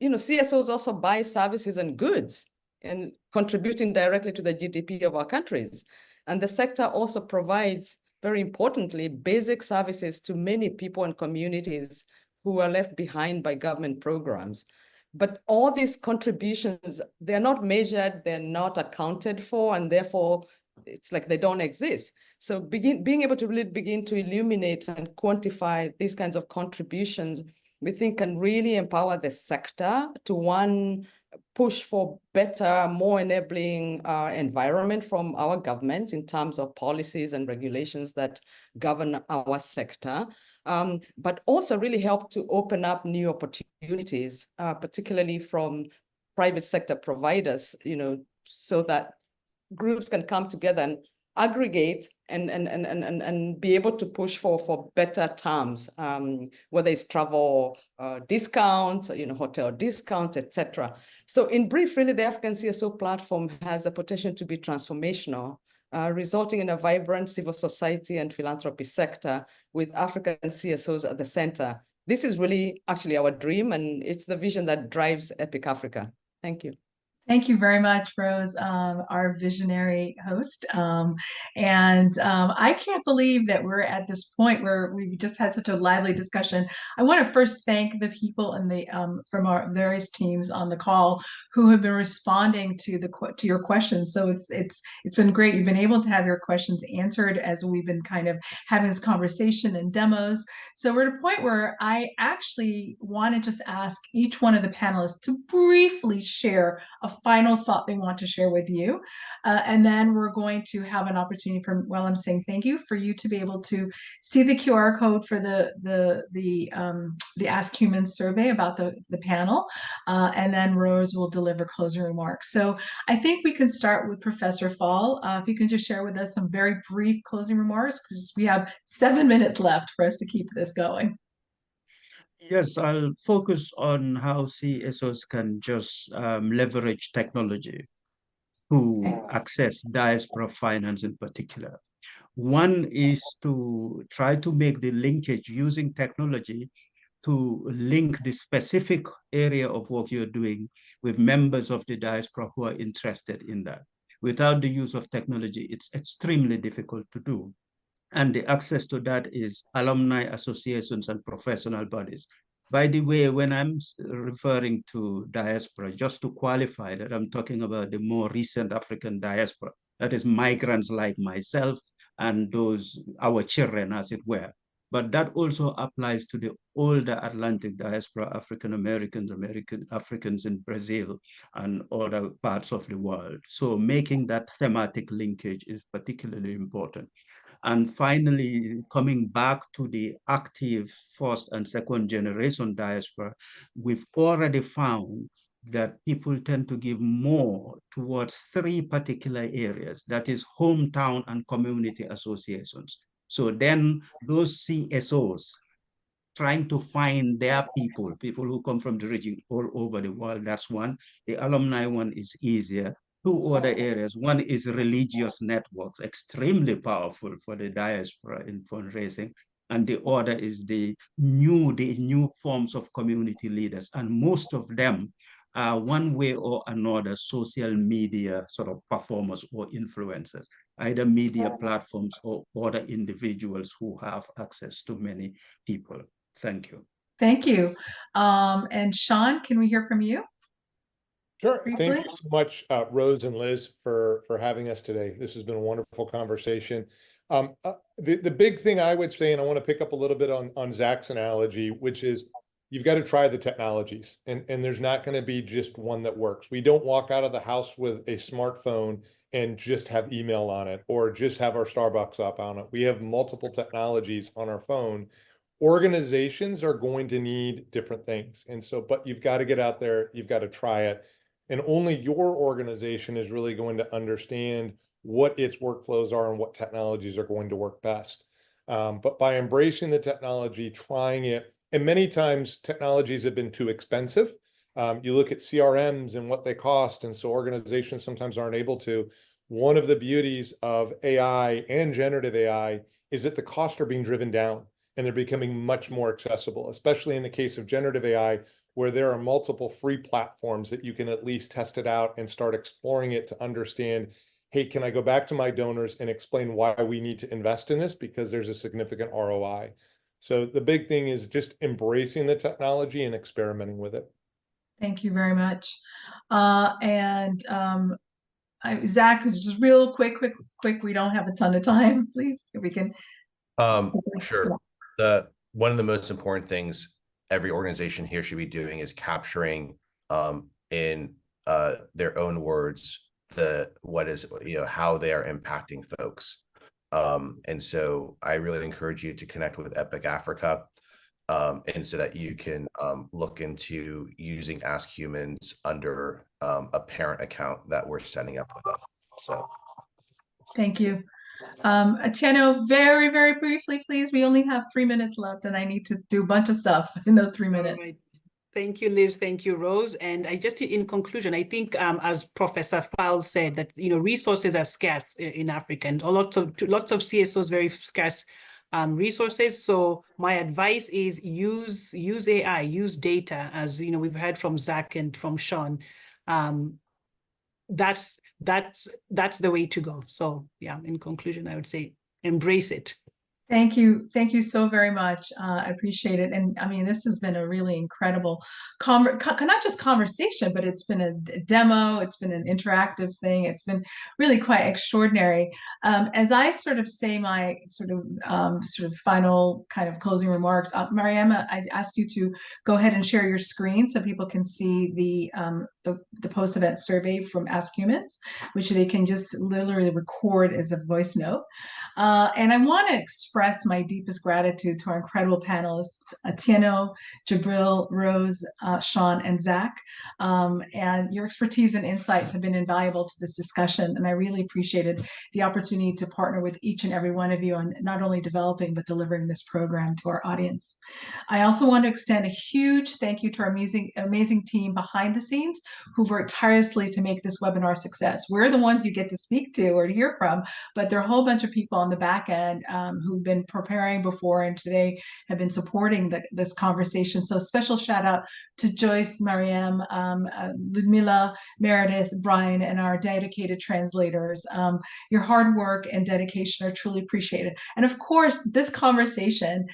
CSOs also buy services and goods and contributing directly to the GDP of our countries. And the sector also provides, very importantly, basic services to many people and communities who are left behind by government programs. But all these contributions, they're not measured, they're not accounted for, and therefore it's like they don't exist. So being able to really begin to illuminate and quantify these kinds of contributions, we think can really empower the sector to, one, push for better, more enabling environment from our government in terms of policies and regulations that govern our sector, but also really help to open up new opportunities, particularly from private sector providers, so that groups can come together and aggregate and be able to push for better terms, whether it's travel discounts, hotel discounts, etc. So in brief, really, the African CSO platform has the potential to be transformational, resulting in a vibrant civil society and philanthropy sector with African CSOs at the center. This is really actually our dream, and it's the vision that drives Epic Africa. Thank you. Thank you very much, Rose, our visionary host. I can't believe that we're at this point where we've just had such a lively discussion. I want to first thank the people in the from our various teams on the call who have been responding to your questions. So it's been great. You've been able to have your questions answered as we've been kind of having this conversation and demos. So we're at a point where I actually want to just ask each one of the panelists to briefly share a final thought they want to share with you. And then we're going to have an opportunity for, while I'm saying thank you, for you to be able to see the QR code for the AskHumans survey about the panel. And then Rose will deliver closing remarks. So I think we can start with Professor Fall. If you can just share with us some very brief closing remarks, because we have 7 minutes left for us to keep this going. Yes, I'll focus on how CSOs can just leverage technology to access diaspora finance in particular. One is to try to make the linkage using technology to link the specific area of work you're doing with members of the diaspora who are interested in that. Without the use of technology, it's extremely difficult to do. And the access to that is alumni associations and professional bodies. By the way, when I'm referring to diaspora, just to qualify that, I'm talking about the more recent African diaspora, that is migrants like myself and those, our children, as it were. But that also applies to the older Atlantic diaspora, African-Americans, Africans in Brazil and other parts of the world. So making that thematic linkage is particularly important. And finally, coming back to the active first and second generation diaspora, we've already found that people tend to give more towards 3 particular areas, that is hometown and community associations. So then those CSOs trying to find their people who come from the region all over the world, that's one. The alumni one is easier. two other areas. One is religious networks, extremely powerful for the diaspora in fundraising. And the other is the new forms of community leaders. And most of them are one way or another social media sort of performers or influencers, either media platforms or other individuals who have access to many people. Thank you. Thank you. And Sean, can we hear from you? Sure. Briefly? Thank you so much, Rose and Liz, for having us today. This has been a wonderful conversation. The big thing I would say, and I want to pick up a little bit on Zach's analogy, which is you've got to try the technologies, and there's not going to be just one that works. We don't walk out of the house with a smartphone and just have email on it or just have our Starbucks app on it. We have multiple technologies on our phone. Organizations are going to need different things. And so, but you've got to get out there, you've got to try it. And only your organization is really going to understand what its workflows are and what technologies are going to work best. But by embracing the technology, trying it, and many times technologies have been too expensive. You look at CRMs and what they cost, and so organizations sometimes aren't able to. One of the beauties of AI and generative AI is that the costs are being driven down and they're becoming much more accessible, especially in the case of generative AI, where there are multiple free platforms that you can at least test it out and start exploring it to understand, hey, can I go back to my donors and explain why we need to invest in this? Because there's a significant ROI. So the big thing is just embracing the technology and experimenting with it. Thank you very much. Zach, just real quick. We don't have a ton of time, please, if we can. Sure. One of the most important things every organization here should be doing is capturing in their own words how they are impacting folks. And so I really encourage you to connect with Epic Africa, and so that you can look into using AskHumans under a parent account that we're setting up with them. So Thank you. Atieno, very, very briefly, please. We only have 3 minutes left and I need to do a bunch of stuff in those 3 minutes. Right. Thank you, Liz. Thank you, Rose. And I just, in conclusion, I think, as Professor Fowles said, that resources are scarce in Africa, and lots of CSOs very scarce resources. So my advice is use AI, use data, as we've heard from Zach and from Sean. That's the way to go. So yeah, in conclusion, I would say embrace it. Thank you. Thank you so very much. I appreciate it. And I mean, this has been a really incredible, not just conversation, but it's been a demo. It's been an interactive thing. It's been really quite extraordinary. As I sort of say my sort of final kind of closing remarks, Mariama, I asked you to go ahead and share your screen so people can see the post-event survey from AskHumans, which they can just literally record as a voice note. And I want to express my deepest gratitude to our incredible panelists, Atieno, Jabril, Rose, Sean, and Zach. And your expertise and insights have been invaluable to this discussion. And I really appreciated the opportunity to partner with each and every one of you on not only developing, but delivering this program to our audience. I also want to extend a huge thank you to our amazing team behind the scenes who've worked tirelessly to make this webinar a success. We're the ones you get to speak to or to hear from, but there are a whole bunch of people on the back end who've been preparing before and today have been supporting this conversation. So special shout out to Joyce, Mariam, Ludmila, Meredith, Brian, and our dedicated translators. Your hard work and dedication are truly appreciated. And of course, this conversation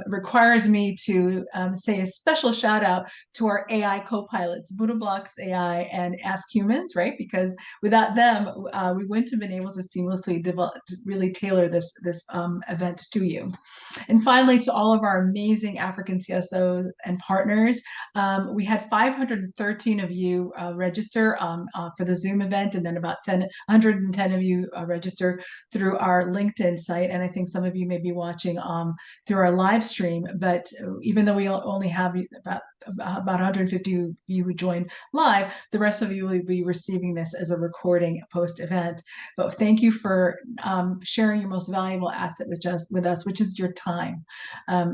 requires me to say a special shout out to our AI co-pilots, BoodleBox AI and AskHumans, right? Because without them, we wouldn't have been able to seamlessly really tailor this event to you. And finally, to all of our amazing African CSOs and partners, we had 513 of you register for the Zoom event, and then about 110 of you register through our LinkedIn site. And I think some of you may be watching through our live stream, but even though we only have about about 150 of you who joined live. The rest of you will be receiving this as a recording post-event. But thank you for sharing your most valuable asset with us, which is your time.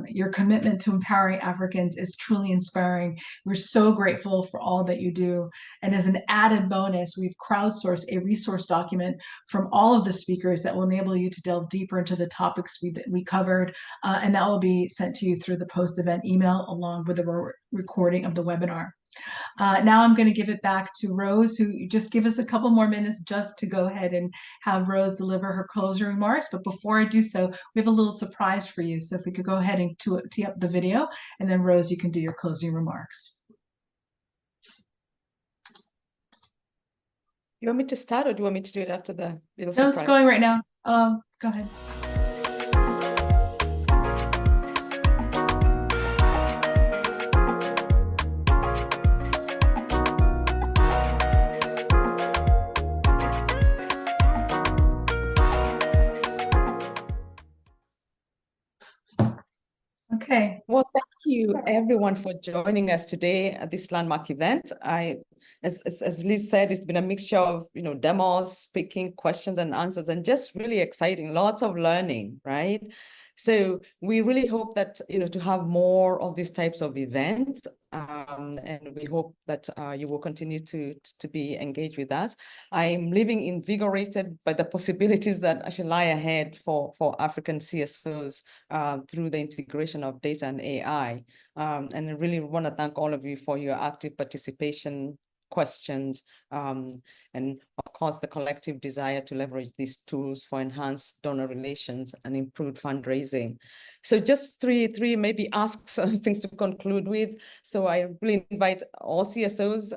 Your commitment to empowering Africans is truly inspiring. We're so grateful for all that you do. And as an added bonus, we've crowdsourced a resource document from all of the speakers that will enable you to delve deeper into the topics we covered, and that will be sent to you through the post-event email along with the recording of the webinar. Now I'm going to give it back to Rose, who just give us a couple more minutes just to go ahead and have Rose deliver her closing remarks. But before I do so, we have a little surprise for you. So if we could go ahead and tee up the video, and then Rose, you can do your closing remarks. You want me to start, or do you want me to do it after the little No, surprise? it's going right now. Go ahead. Okay. Well, thank you everyone for joining us today at this landmark event. As Liz said, it's been a mixture of, demos, speaking, questions and answers, and just really exciting, lots of learning, right? So we really hope that, to have more of these types of events, and we hope that you will continue to be engaged with us. I'm living invigorated by the possibilities that actually lie ahead for African CSOs through the integration of data and AI. And I really want to thank all of you for your active participation, questions, and of course the collective desire to leverage these tools for enhanced donor relations and improved fundraising. So just three maybe asks, things to conclude with. So I really invite all CSOs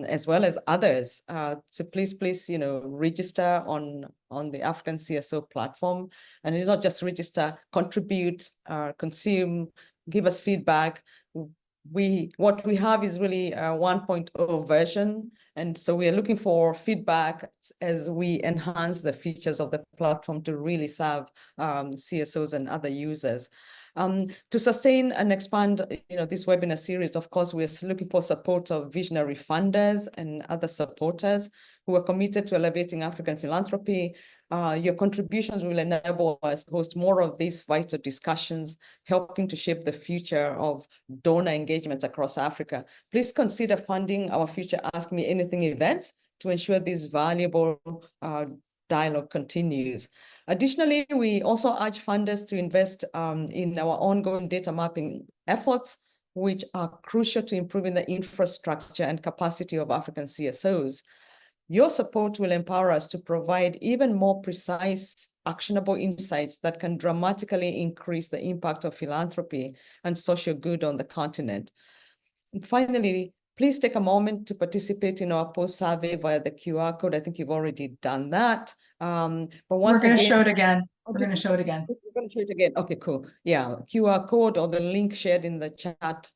as well as others to please register on the African CSO platform. And it's not just register, contribute, consume, give us feedback. What we have is really a 1.0 version. And so we are looking for feedback as we enhance the features of the platform to really serve CSOs and other users. To sustain and expand, this webinar series, of course, we're looking for support of visionary funders and other supporters who are committed to elevating African philanthropy. Your contributions will enable us to host more of these vital discussions, helping to shape the future of donor engagements across Africa. Please consider funding our future Ask Me Anything events to ensure this valuable dialogue continues. Additionally, we also urge funders to invest in our ongoing data mapping efforts, which are crucial to improving the infrastructure and capacity of African CSOs. Your support will empower us to provide even more precise, actionable insights that can dramatically increase the impact of philanthropy and social good on the continent. And finally, please take a moment to participate in our post survey via the QR code. I think you've already done that. But once we're going to show it again. We're going to show it again. We're going to show it again. Okay, cool. Yeah, QR code or the link shared in the chat.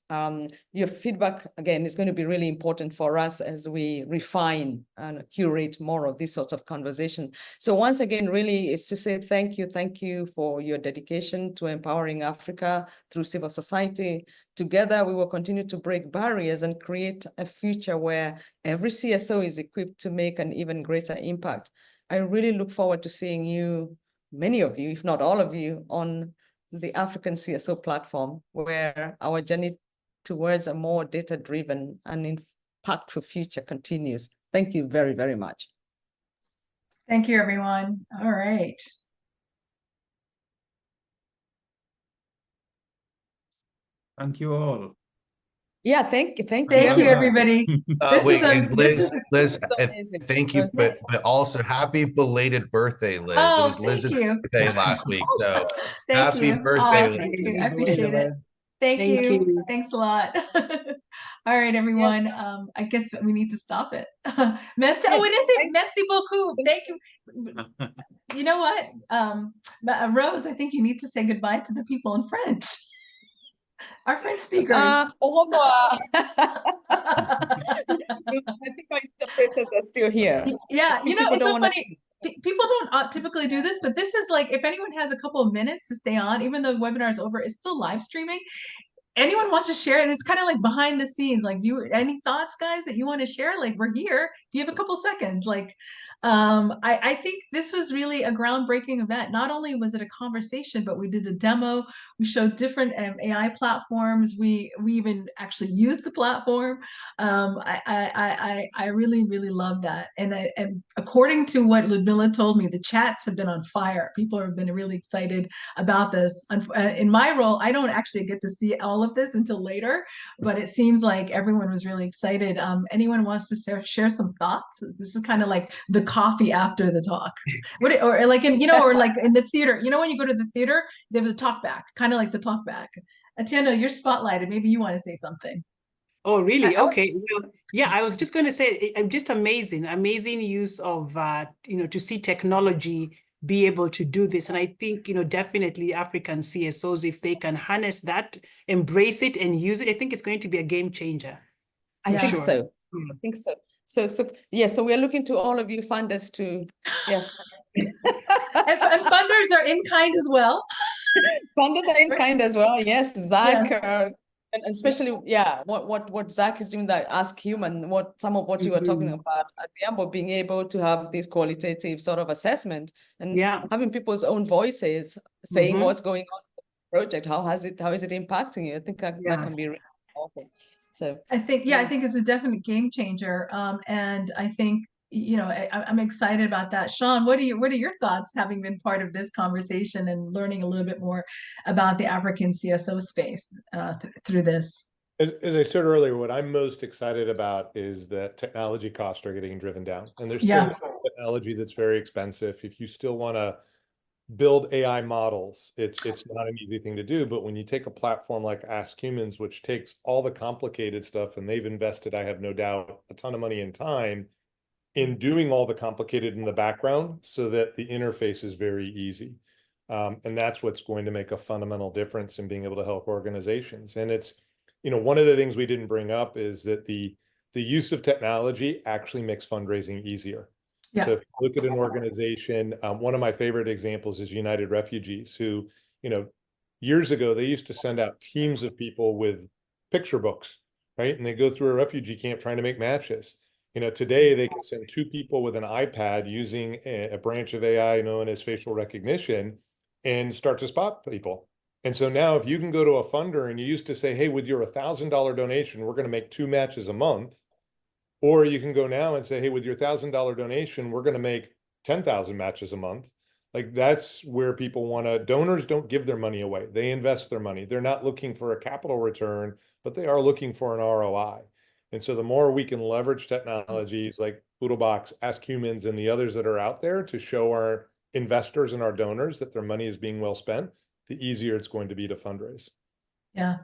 Your feedback, again, is going to be really important for us as we refine and curate more of these sorts of conversation. So once again, really, it's to say thank you for your dedication to empowering Africa through civil society. Together, we will continue to break barriers and create a future where every CSO is equipped to make an even greater impact. I really look forward to seeing you, many of you, if not all of you, on the African CSO platform, where our journey towards a more data-driven and impactful future continues. Thank you very, very much. Thank you, everyone. All right. Thank you all. Yeah, thank you. Thank you, everybody. Wait, and Liz, amazing. thank you, but also happy belated birthday, Liz. Oh, it was Liz's birthday last week, so thank happy you. birthday, Oh, thank you. I appreciate it. Thank Thank you. you. Thanks a lot. All right, everyone. I guess we need to stop it. Merci. Oh, it is. Merci beaucoup. Thank you. You know what, Rose? I think you need to say goodbye to the people in French. Our French speakers. Au revoir. I think my interpreters are still here. Yeah, it's so funny. People don't typically do this, but this is like, if anyone has a couple of minutes to stay on, even though the webinar is over, it's still live streaming. anyone wants to share, it's kind of like behind the scenes. Like, any thoughts, guys, that you want to share? Like, we're here. If you have a couple seconds, like, I think this was really a groundbreaking event. Not only was it a conversation, but we did a demo. We showed different AI platforms. We even actually used the platform. I really, really love that. And according to what Ludmilla told me, the chats have been on fire. People have been really excited about this. In my role, I don't actually get to see all of this until later, but it seems like everyone was really excited. Anyone wants to share some thoughts? This is kind of like the coffee after the talk. Or like or like in the theater, when you go to the theater, they have the talk back, kind of like the talk back. Atieno, you're spotlighted. Maybe you want to say something. Oh, really? Okay. Well, yeah, I was just going to say, I'm just amazing use of, to see technology be able to do this. And I think, definitely African CSOs, if they can harness that, embrace it and use it, I think it's going to be a game changer. I think sure. so. I think so. So we're looking to all of you funders to, yeah. and funders are in kind as well. Funders are in kind as well. Yes, Zach, Yes. and especially, what Zach is doing, that AskHuman, some of what you were talking about at the end of being able to have this qualitative sort of assessment and having people's own voices saying what's going on in the project, how is it impacting you? I think that can be really powerful. So I think it's a definite game changer. And I think, I'm excited about that. Sean, what are your thoughts, having been part of this conversation and learning a little bit more about the African CSO space through this? As I said earlier, what I'm most excited about is that technology costs are getting driven down. And there's still technology that's very expensive. If you still want to build AI models, it's not an easy thing to do. But when you take a platform like AskHumans, which takes all the complicated stuff, and they've invested, I have no doubt, a ton of money and time in doing all the complicated in the background so that the interface is very easy. And that's what's going to make a fundamental difference in being able to help organizations. And it's, one of the things we didn't bring up is that the use of technology actually makes fundraising easier. Yeah. So if you look at an organization, one of my favorite examples is United Refugees, who, years ago, they used to send out teams of people with picture books, right? And they go through a refugee camp trying to make matches. Today they can send 2 people with an iPad using a branch of AI known as facial recognition and start to spot people. And so now if you can go to a funder and you used to say, hey, with your $1,000 donation, we're going to make 2 matches a month. Or you can go now and say, hey, with your $1,000 donation, we're going to make 10,000 matches a month. Like, that's where people want to, donors don't give their money away. They invest their money. They're not looking for a capital return, but they are looking for an ROI. And so the more we can leverage technologies like BoodleBox, AskHumans, and the others that are out there to show our investors and our donors that their money is being well spent, the easier it's going to be to fundraise. Yeah,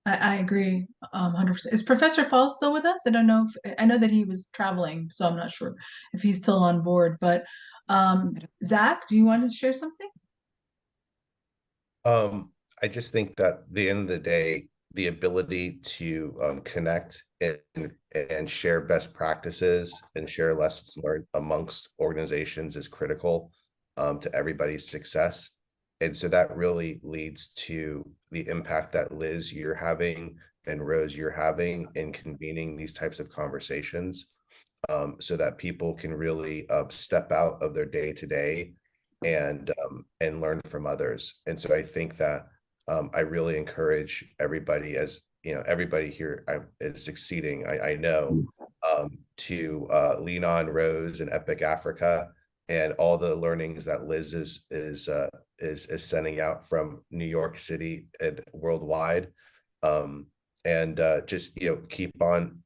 I agree 100%. Is Professor Fall still with us? I don't know I know that he was traveling, so I'm not sure if he's still on board. But Zach, do you want to share something? I just think that at the end of the day, the ability to connect and share best practices and share lessons learned amongst organizations is critical to everybody's success. And so that really leads to the impact that Liz, you're having, and Rose, you're having in convening these types of conversations, so that people can really step out of their day-to-day and learn from others. And so I think that I really encourage everybody, as everybody here is succeeding, I know, to lean on Rose and Epic Africa and all the learnings that Liz is sending out from New York City and worldwide, and just keep on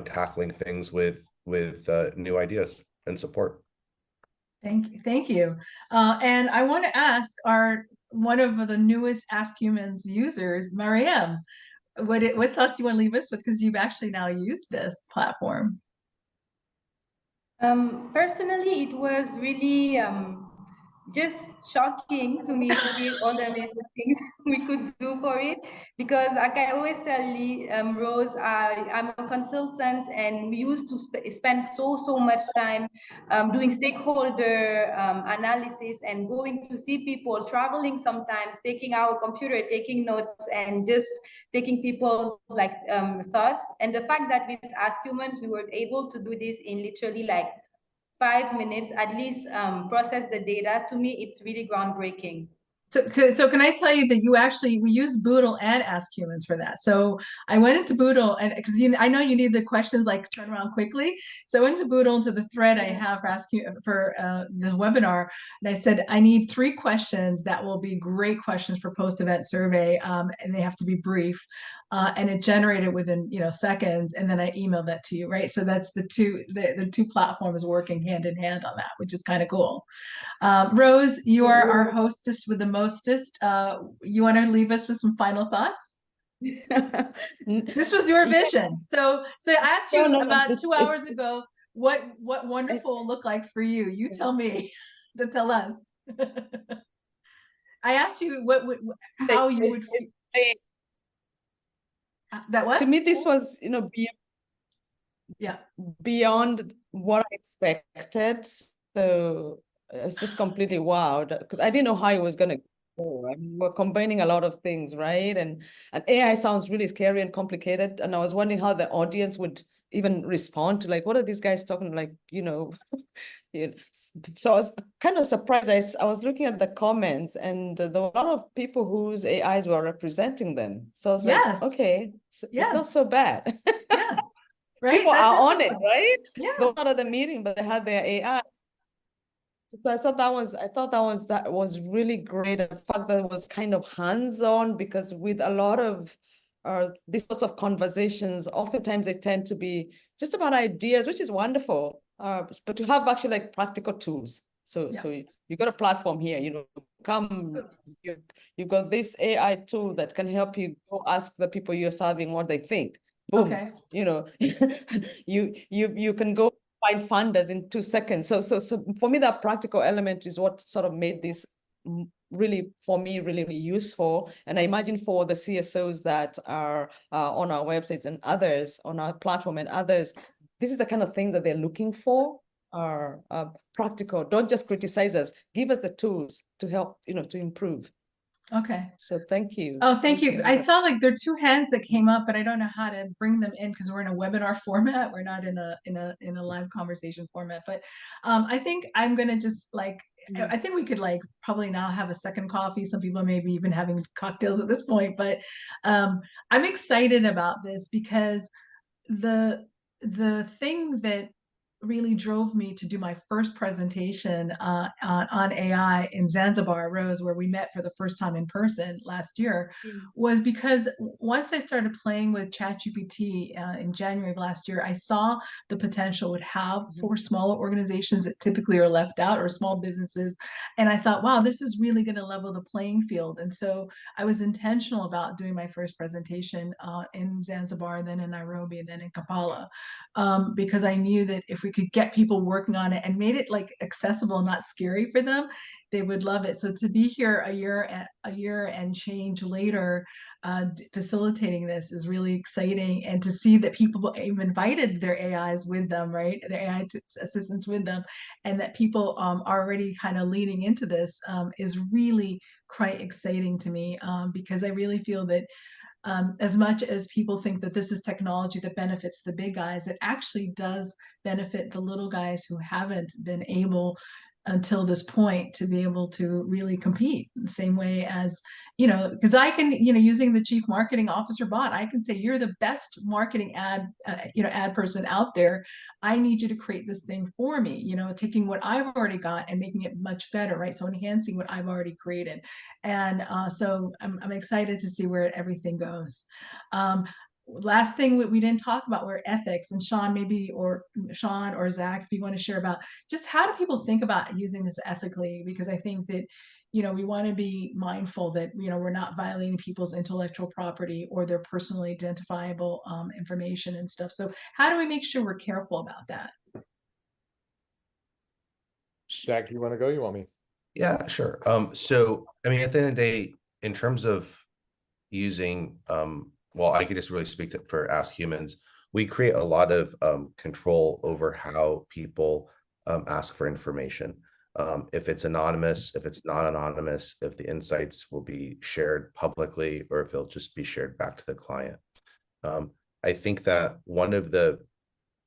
tackling things with new ideas and support. Thank you. And I want to ask one of the newest AskHumans users, Mariam, what thoughts do you want to leave us with, because you've actually now used this platform? Personally, it was really just shocking to me to see all the amazing things we could do for it. Because like I always tell Lee, Rose, I'm a consultant, and we used to spend so much time doing stakeholder analysis and going to see people, traveling sometimes, taking our computer, taking notes, and just taking people's like thoughts. And the fact that with AskHumans, we were able to do this in literally like 5 minutes, at least process the data, to me, it's really groundbreaking. So can I tell you that we use Boodle and AskHumans for that. So I went into Boodle, and because I know you need the questions like turn around quickly. So I went to Boodle, into the thread I have for the webinar, and I said I need 3 questions that will be great questions for post-event survey, and they have to be brief. And it generated within seconds, and then I emailed that to you, right? So that's the two platforms working hand in hand on that, which is kind of cool. Rose, you are our hostess with the mostest. You want to leave us with some final thoughts? This was your vision. So I asked you about 2 hours ago what wonderful looked like for you. You tell me to tell us. I asked you how you would that what? To me, this was, beyond what I expected. So it's just completely wowed, because I didn't know how it was going to go. I mean, we're combining a lot of things, right? And AI sounds really scary and complicated. And I was wondering how the audience would even respond to, like, what are these guys talking, like, So I was kind of surprised. I was looking at the comments, and there were a lot of people whose AIs were representing them. So I was like, okay, so it's not so bad. Yeah. Right? People That's are on it, right? Yeah. They were not at the meeting, but they had their AI. So I thought that was really great. The fact that it was kind of hands-on, because with a lot of these sorts of conversations, oftentimes they tend to be just about ideas, which is wonderful. But to have actually like practical tools. So you got a platform here, you've got this AI tool that can help you go ask the people you're serving what they think. Boom. Okay. You can go find funders in 2 seconds. So for me, that practical element is what sort of made this really, for me, really, really useful. And I imagine for the CSOs that are on our websites and others on our platform and others, this is the kind of thing that they're looking for, are practical. Don't just criticize us. Give us the tools to help, to improve. Okay. So thank you. Oh, thank you. I saw like there are 2 hands that came up, but I don't know how to bring them in because we're in a webinar format. We're not in a live conversation format. But I think I'm gonna just like I think we could like probably now have a second coffee. Some people may be even having cocktails at this point, but I'm excited about this because the thing that really drove me to do my first presentation on AI in Zanzibar, Rose, where we met for the first time in person last year, was because once I started playing with ChatGPT in January of last year, I saw the potential it would have for smaller organizations that typically are left out, or small businesses. And I thought, wow, this is really going to level the playing field. And so I was intentional about doing my first presentation in Zanzibar, then in Nairobi, and then in Kampala, because I knew that if we could get people working on it and made it like accessible and not scary for them, they would love it. So to be here a year and change later, facilitating this is really exciting. And to see that people have invited their AIs with them, right? Their AI assistants with them, and that people are already kind of leaning into this is really quite exciting to me, because I really feel that as much as people think that this is technology that benefits the big guys, it actually does benefit the little guys who haven't been able until this point to be able to really compete the same way as, because I can, using the chief marketing officer bot, I can say, you're the best marketing ad person out there. I need you to create this thing for me, taking what I've already got and making it much better, right? So enhancing what I've already created. And so I'm excited to see where everything goes. Last thing we didn't talk about were ethics, and Sean or Zach, if you want to share about just how do people think about using this ethically, because I think that we want to be mindful that we're not violating people's intellectual property or their personally identifiable information and stuff. So how do we make sure we're careful about that? Zach, you want to go? You want me? Yeah, sure. So I mean, at the end of the day, in terms of using, well, I could just really speak for AskHumans. We create a lot of control over how people ask for information. If it's anonymous, if it's not anonymous, if the insights will be shared publicly, or if they'll just be shared back to the client. I think that one of the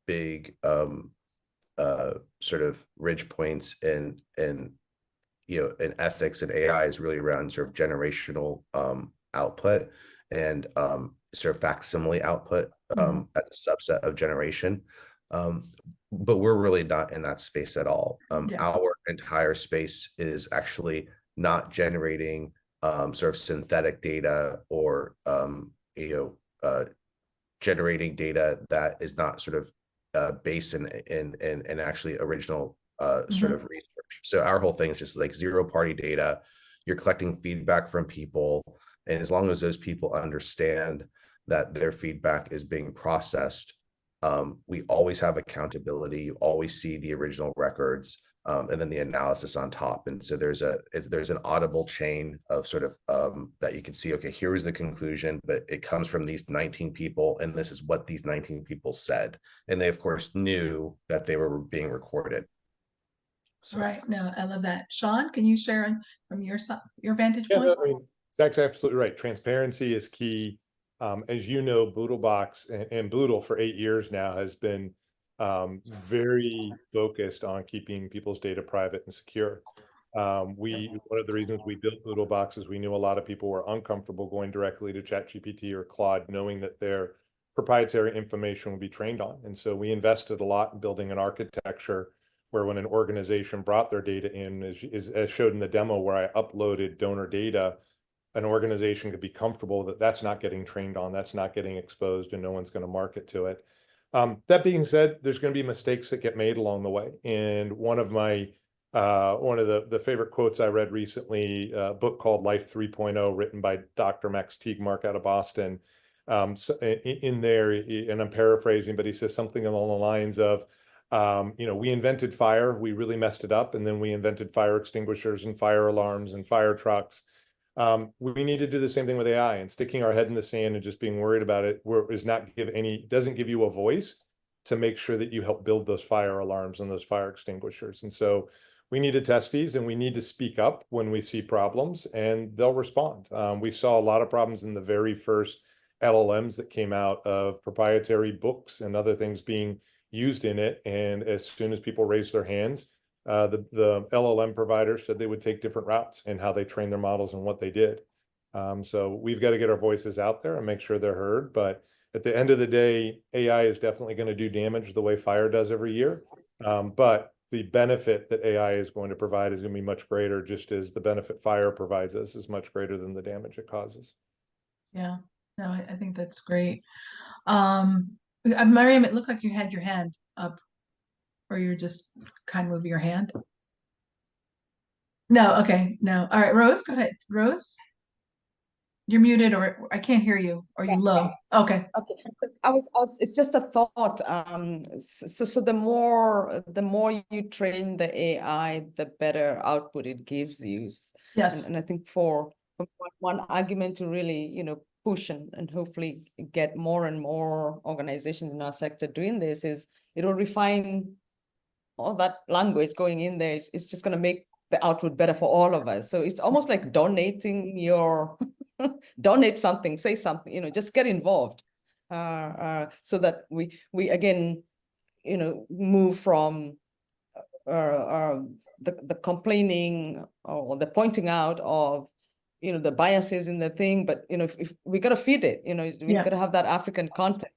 big sort of ridge points in in ethics and AI is really around sort of generational output and sort of facsimile output as a subset of generation. But we're really not in that space at all. Yeah. Our entire space is actually not generating sort of synthetic data or generating data that is not sort of based in actually original sort of research. So our whole thing is just like zero party data. You're collecting feedback from people, and as long as those people understand that their feedback is being processed, we always have accountability. You always see the original records, and then the analysis on top. And so there's an audible chain of sort of that you can see, okay, here is the conclusion, but it comes from these 19 people, and this is what these 19 people said. And they, of course, knew that they were being recorded. So. Right. No, I love that. Sean, can you share from your vantage point? No, I mean, Zach's absolutely right. Transparency is key. As you know, BoodleBox and Boodle for 8 years now has been very focused on keeping people's data private and secure. One of the reasons we built BoodleBox is we knew a lot of people were uncomfortable going directly to ChatGPT or Claude, knowing that their proprietary information would be trained on. And so we invested a lot in building an architecture where when an organization brought their data in, as showed in the demo where I uploaded donor data, an organization could be comfortable that that's not getting trained on, that's not getting exposed, and no one's going to market to it. That being said, there's going to be mistakes that get made along the way. And one of the favorite quotes I read recently, a book called Life 3.0, written by Dr. Max Tegmark out of Boston. So in there, and I'm paraphrasing, but he says something along the lines of, we invented fire, we really messed it up, and then we invented fire extinguishers and fire alarms and fire trucks. We need to do the same thing with AI, and sticking our head in the sand and just being worried about it doesn't give you a voice to make sure that you help build those fire alarms and those fire extinguishers. And so we need to test these, and we need to speak up when we see problems, and they'll respond. We saw a lot of problems in the very first LLMs that came out of proprietary books and other things being used in it. And as soon as people raised their hands, the LLM providers said they would take different routes in how they train their models and what they did. So we've got to get our voices out there and make sure they're heard. But at the end of the day, AI is definitely going to do damage the way fire does every year. But the benefit that AI is going to provide is going to be much greater, just as the benefit fire provides us is much greater than the damage it causes. Yeah, no, I think that's great. Miriam, it looked like you had your hand up, or you're just kind of moving your hand. No, okay, no. All right, Rose, go ahead. Rose, you're muted, or I can't hear you. Are you low? Okay. Okay. It's just a thought. So the more you train the AI, the better output it gives you. Yes. And I think for one argument to really, push and hopefully get more and more organizations in our sector doing this is it'll refine all that language going in there. It's just going to make the output better for all of us. So it's almost like donating donate something, say something, just get involved, so that we again, move from the complaining or the pointing out of the biases in the thing, but if we got to feed it, we got to have that African content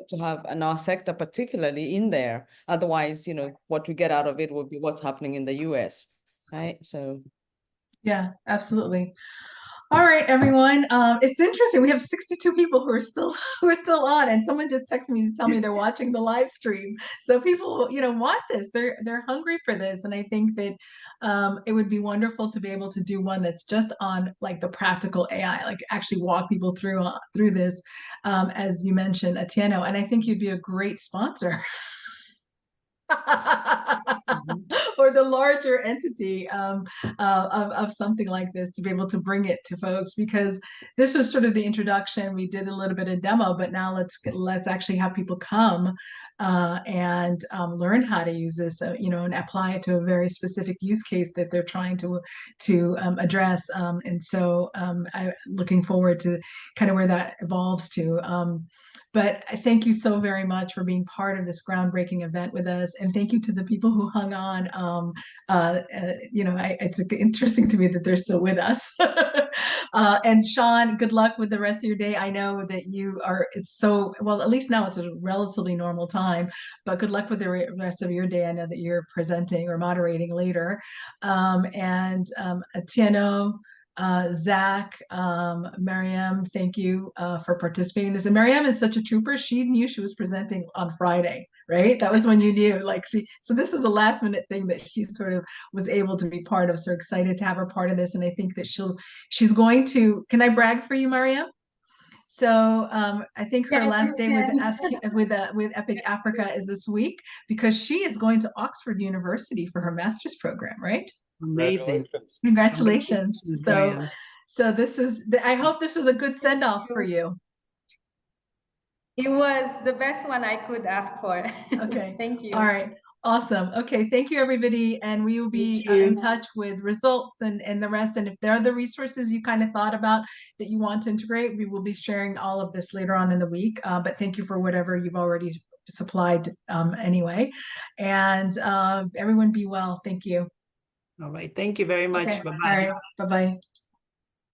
to have in our sector particularly in there. Otherwise, what we get out of it will be what's happening in the US, right? So yeah, absolutely. All right, everyone. It's interesting. We have 62 people who are still on, and someone just texted me to tell me they're watching the live stream. So people, want this. They're hungry for this, and I think that it would be wonderful to be able to do one that's just on like the practical AI, like actually walk people through this, as you mentioned, Atieno. And I think you'd be a great sponsor. Or the larger entity of something like this, to be able to bring it to folks, because this was sort of the introduction. We did a little bit of demo, but now let's actually have people come and learn how to use this, and apply it to a very specific use case that they're trying to address. And so I'm looking forward to kind of where that evolves to. But I thank you so very much for being part of this groundbreaking event with us, and thank you to the people who hung on. It's interesting to me that they're still with us. And Sean, good luck with the rest of your day. I know that at least now it's a relatively normal time, but good luck with the rest of your day. I know that you're presenting or moderating later. Atieno, Zach, Mariam, thank you for participating in this. And Mariam is such a trooper. She knew she was presenting on Friday, right? That was when you knew, so this is a last minute thing that she sort of was able to be part of. So excited to have her part of this. And I think that she's going to, can I brag for you, Mariam? So I think her last day with Epic Africa is this week, because she is going to Oxford University for her master's program, right? Amazing. Congratulations. Mariam. So this is, I hope this was a good send-off for you. It was the best one I could ask for. Okay. Thank you. All right. Awesome. Okay. Thank you, everybody. And we will be in touch with results and the rest. And if there are the resources you kind of thought about that you want to integrate, we will be sharing all of this later on in the week. But thank you for whatever you've already supplied anyway. And everyone be well. Thank you. All right. Thank you very much. Okay. Bye-bye. All right. Bye-bye.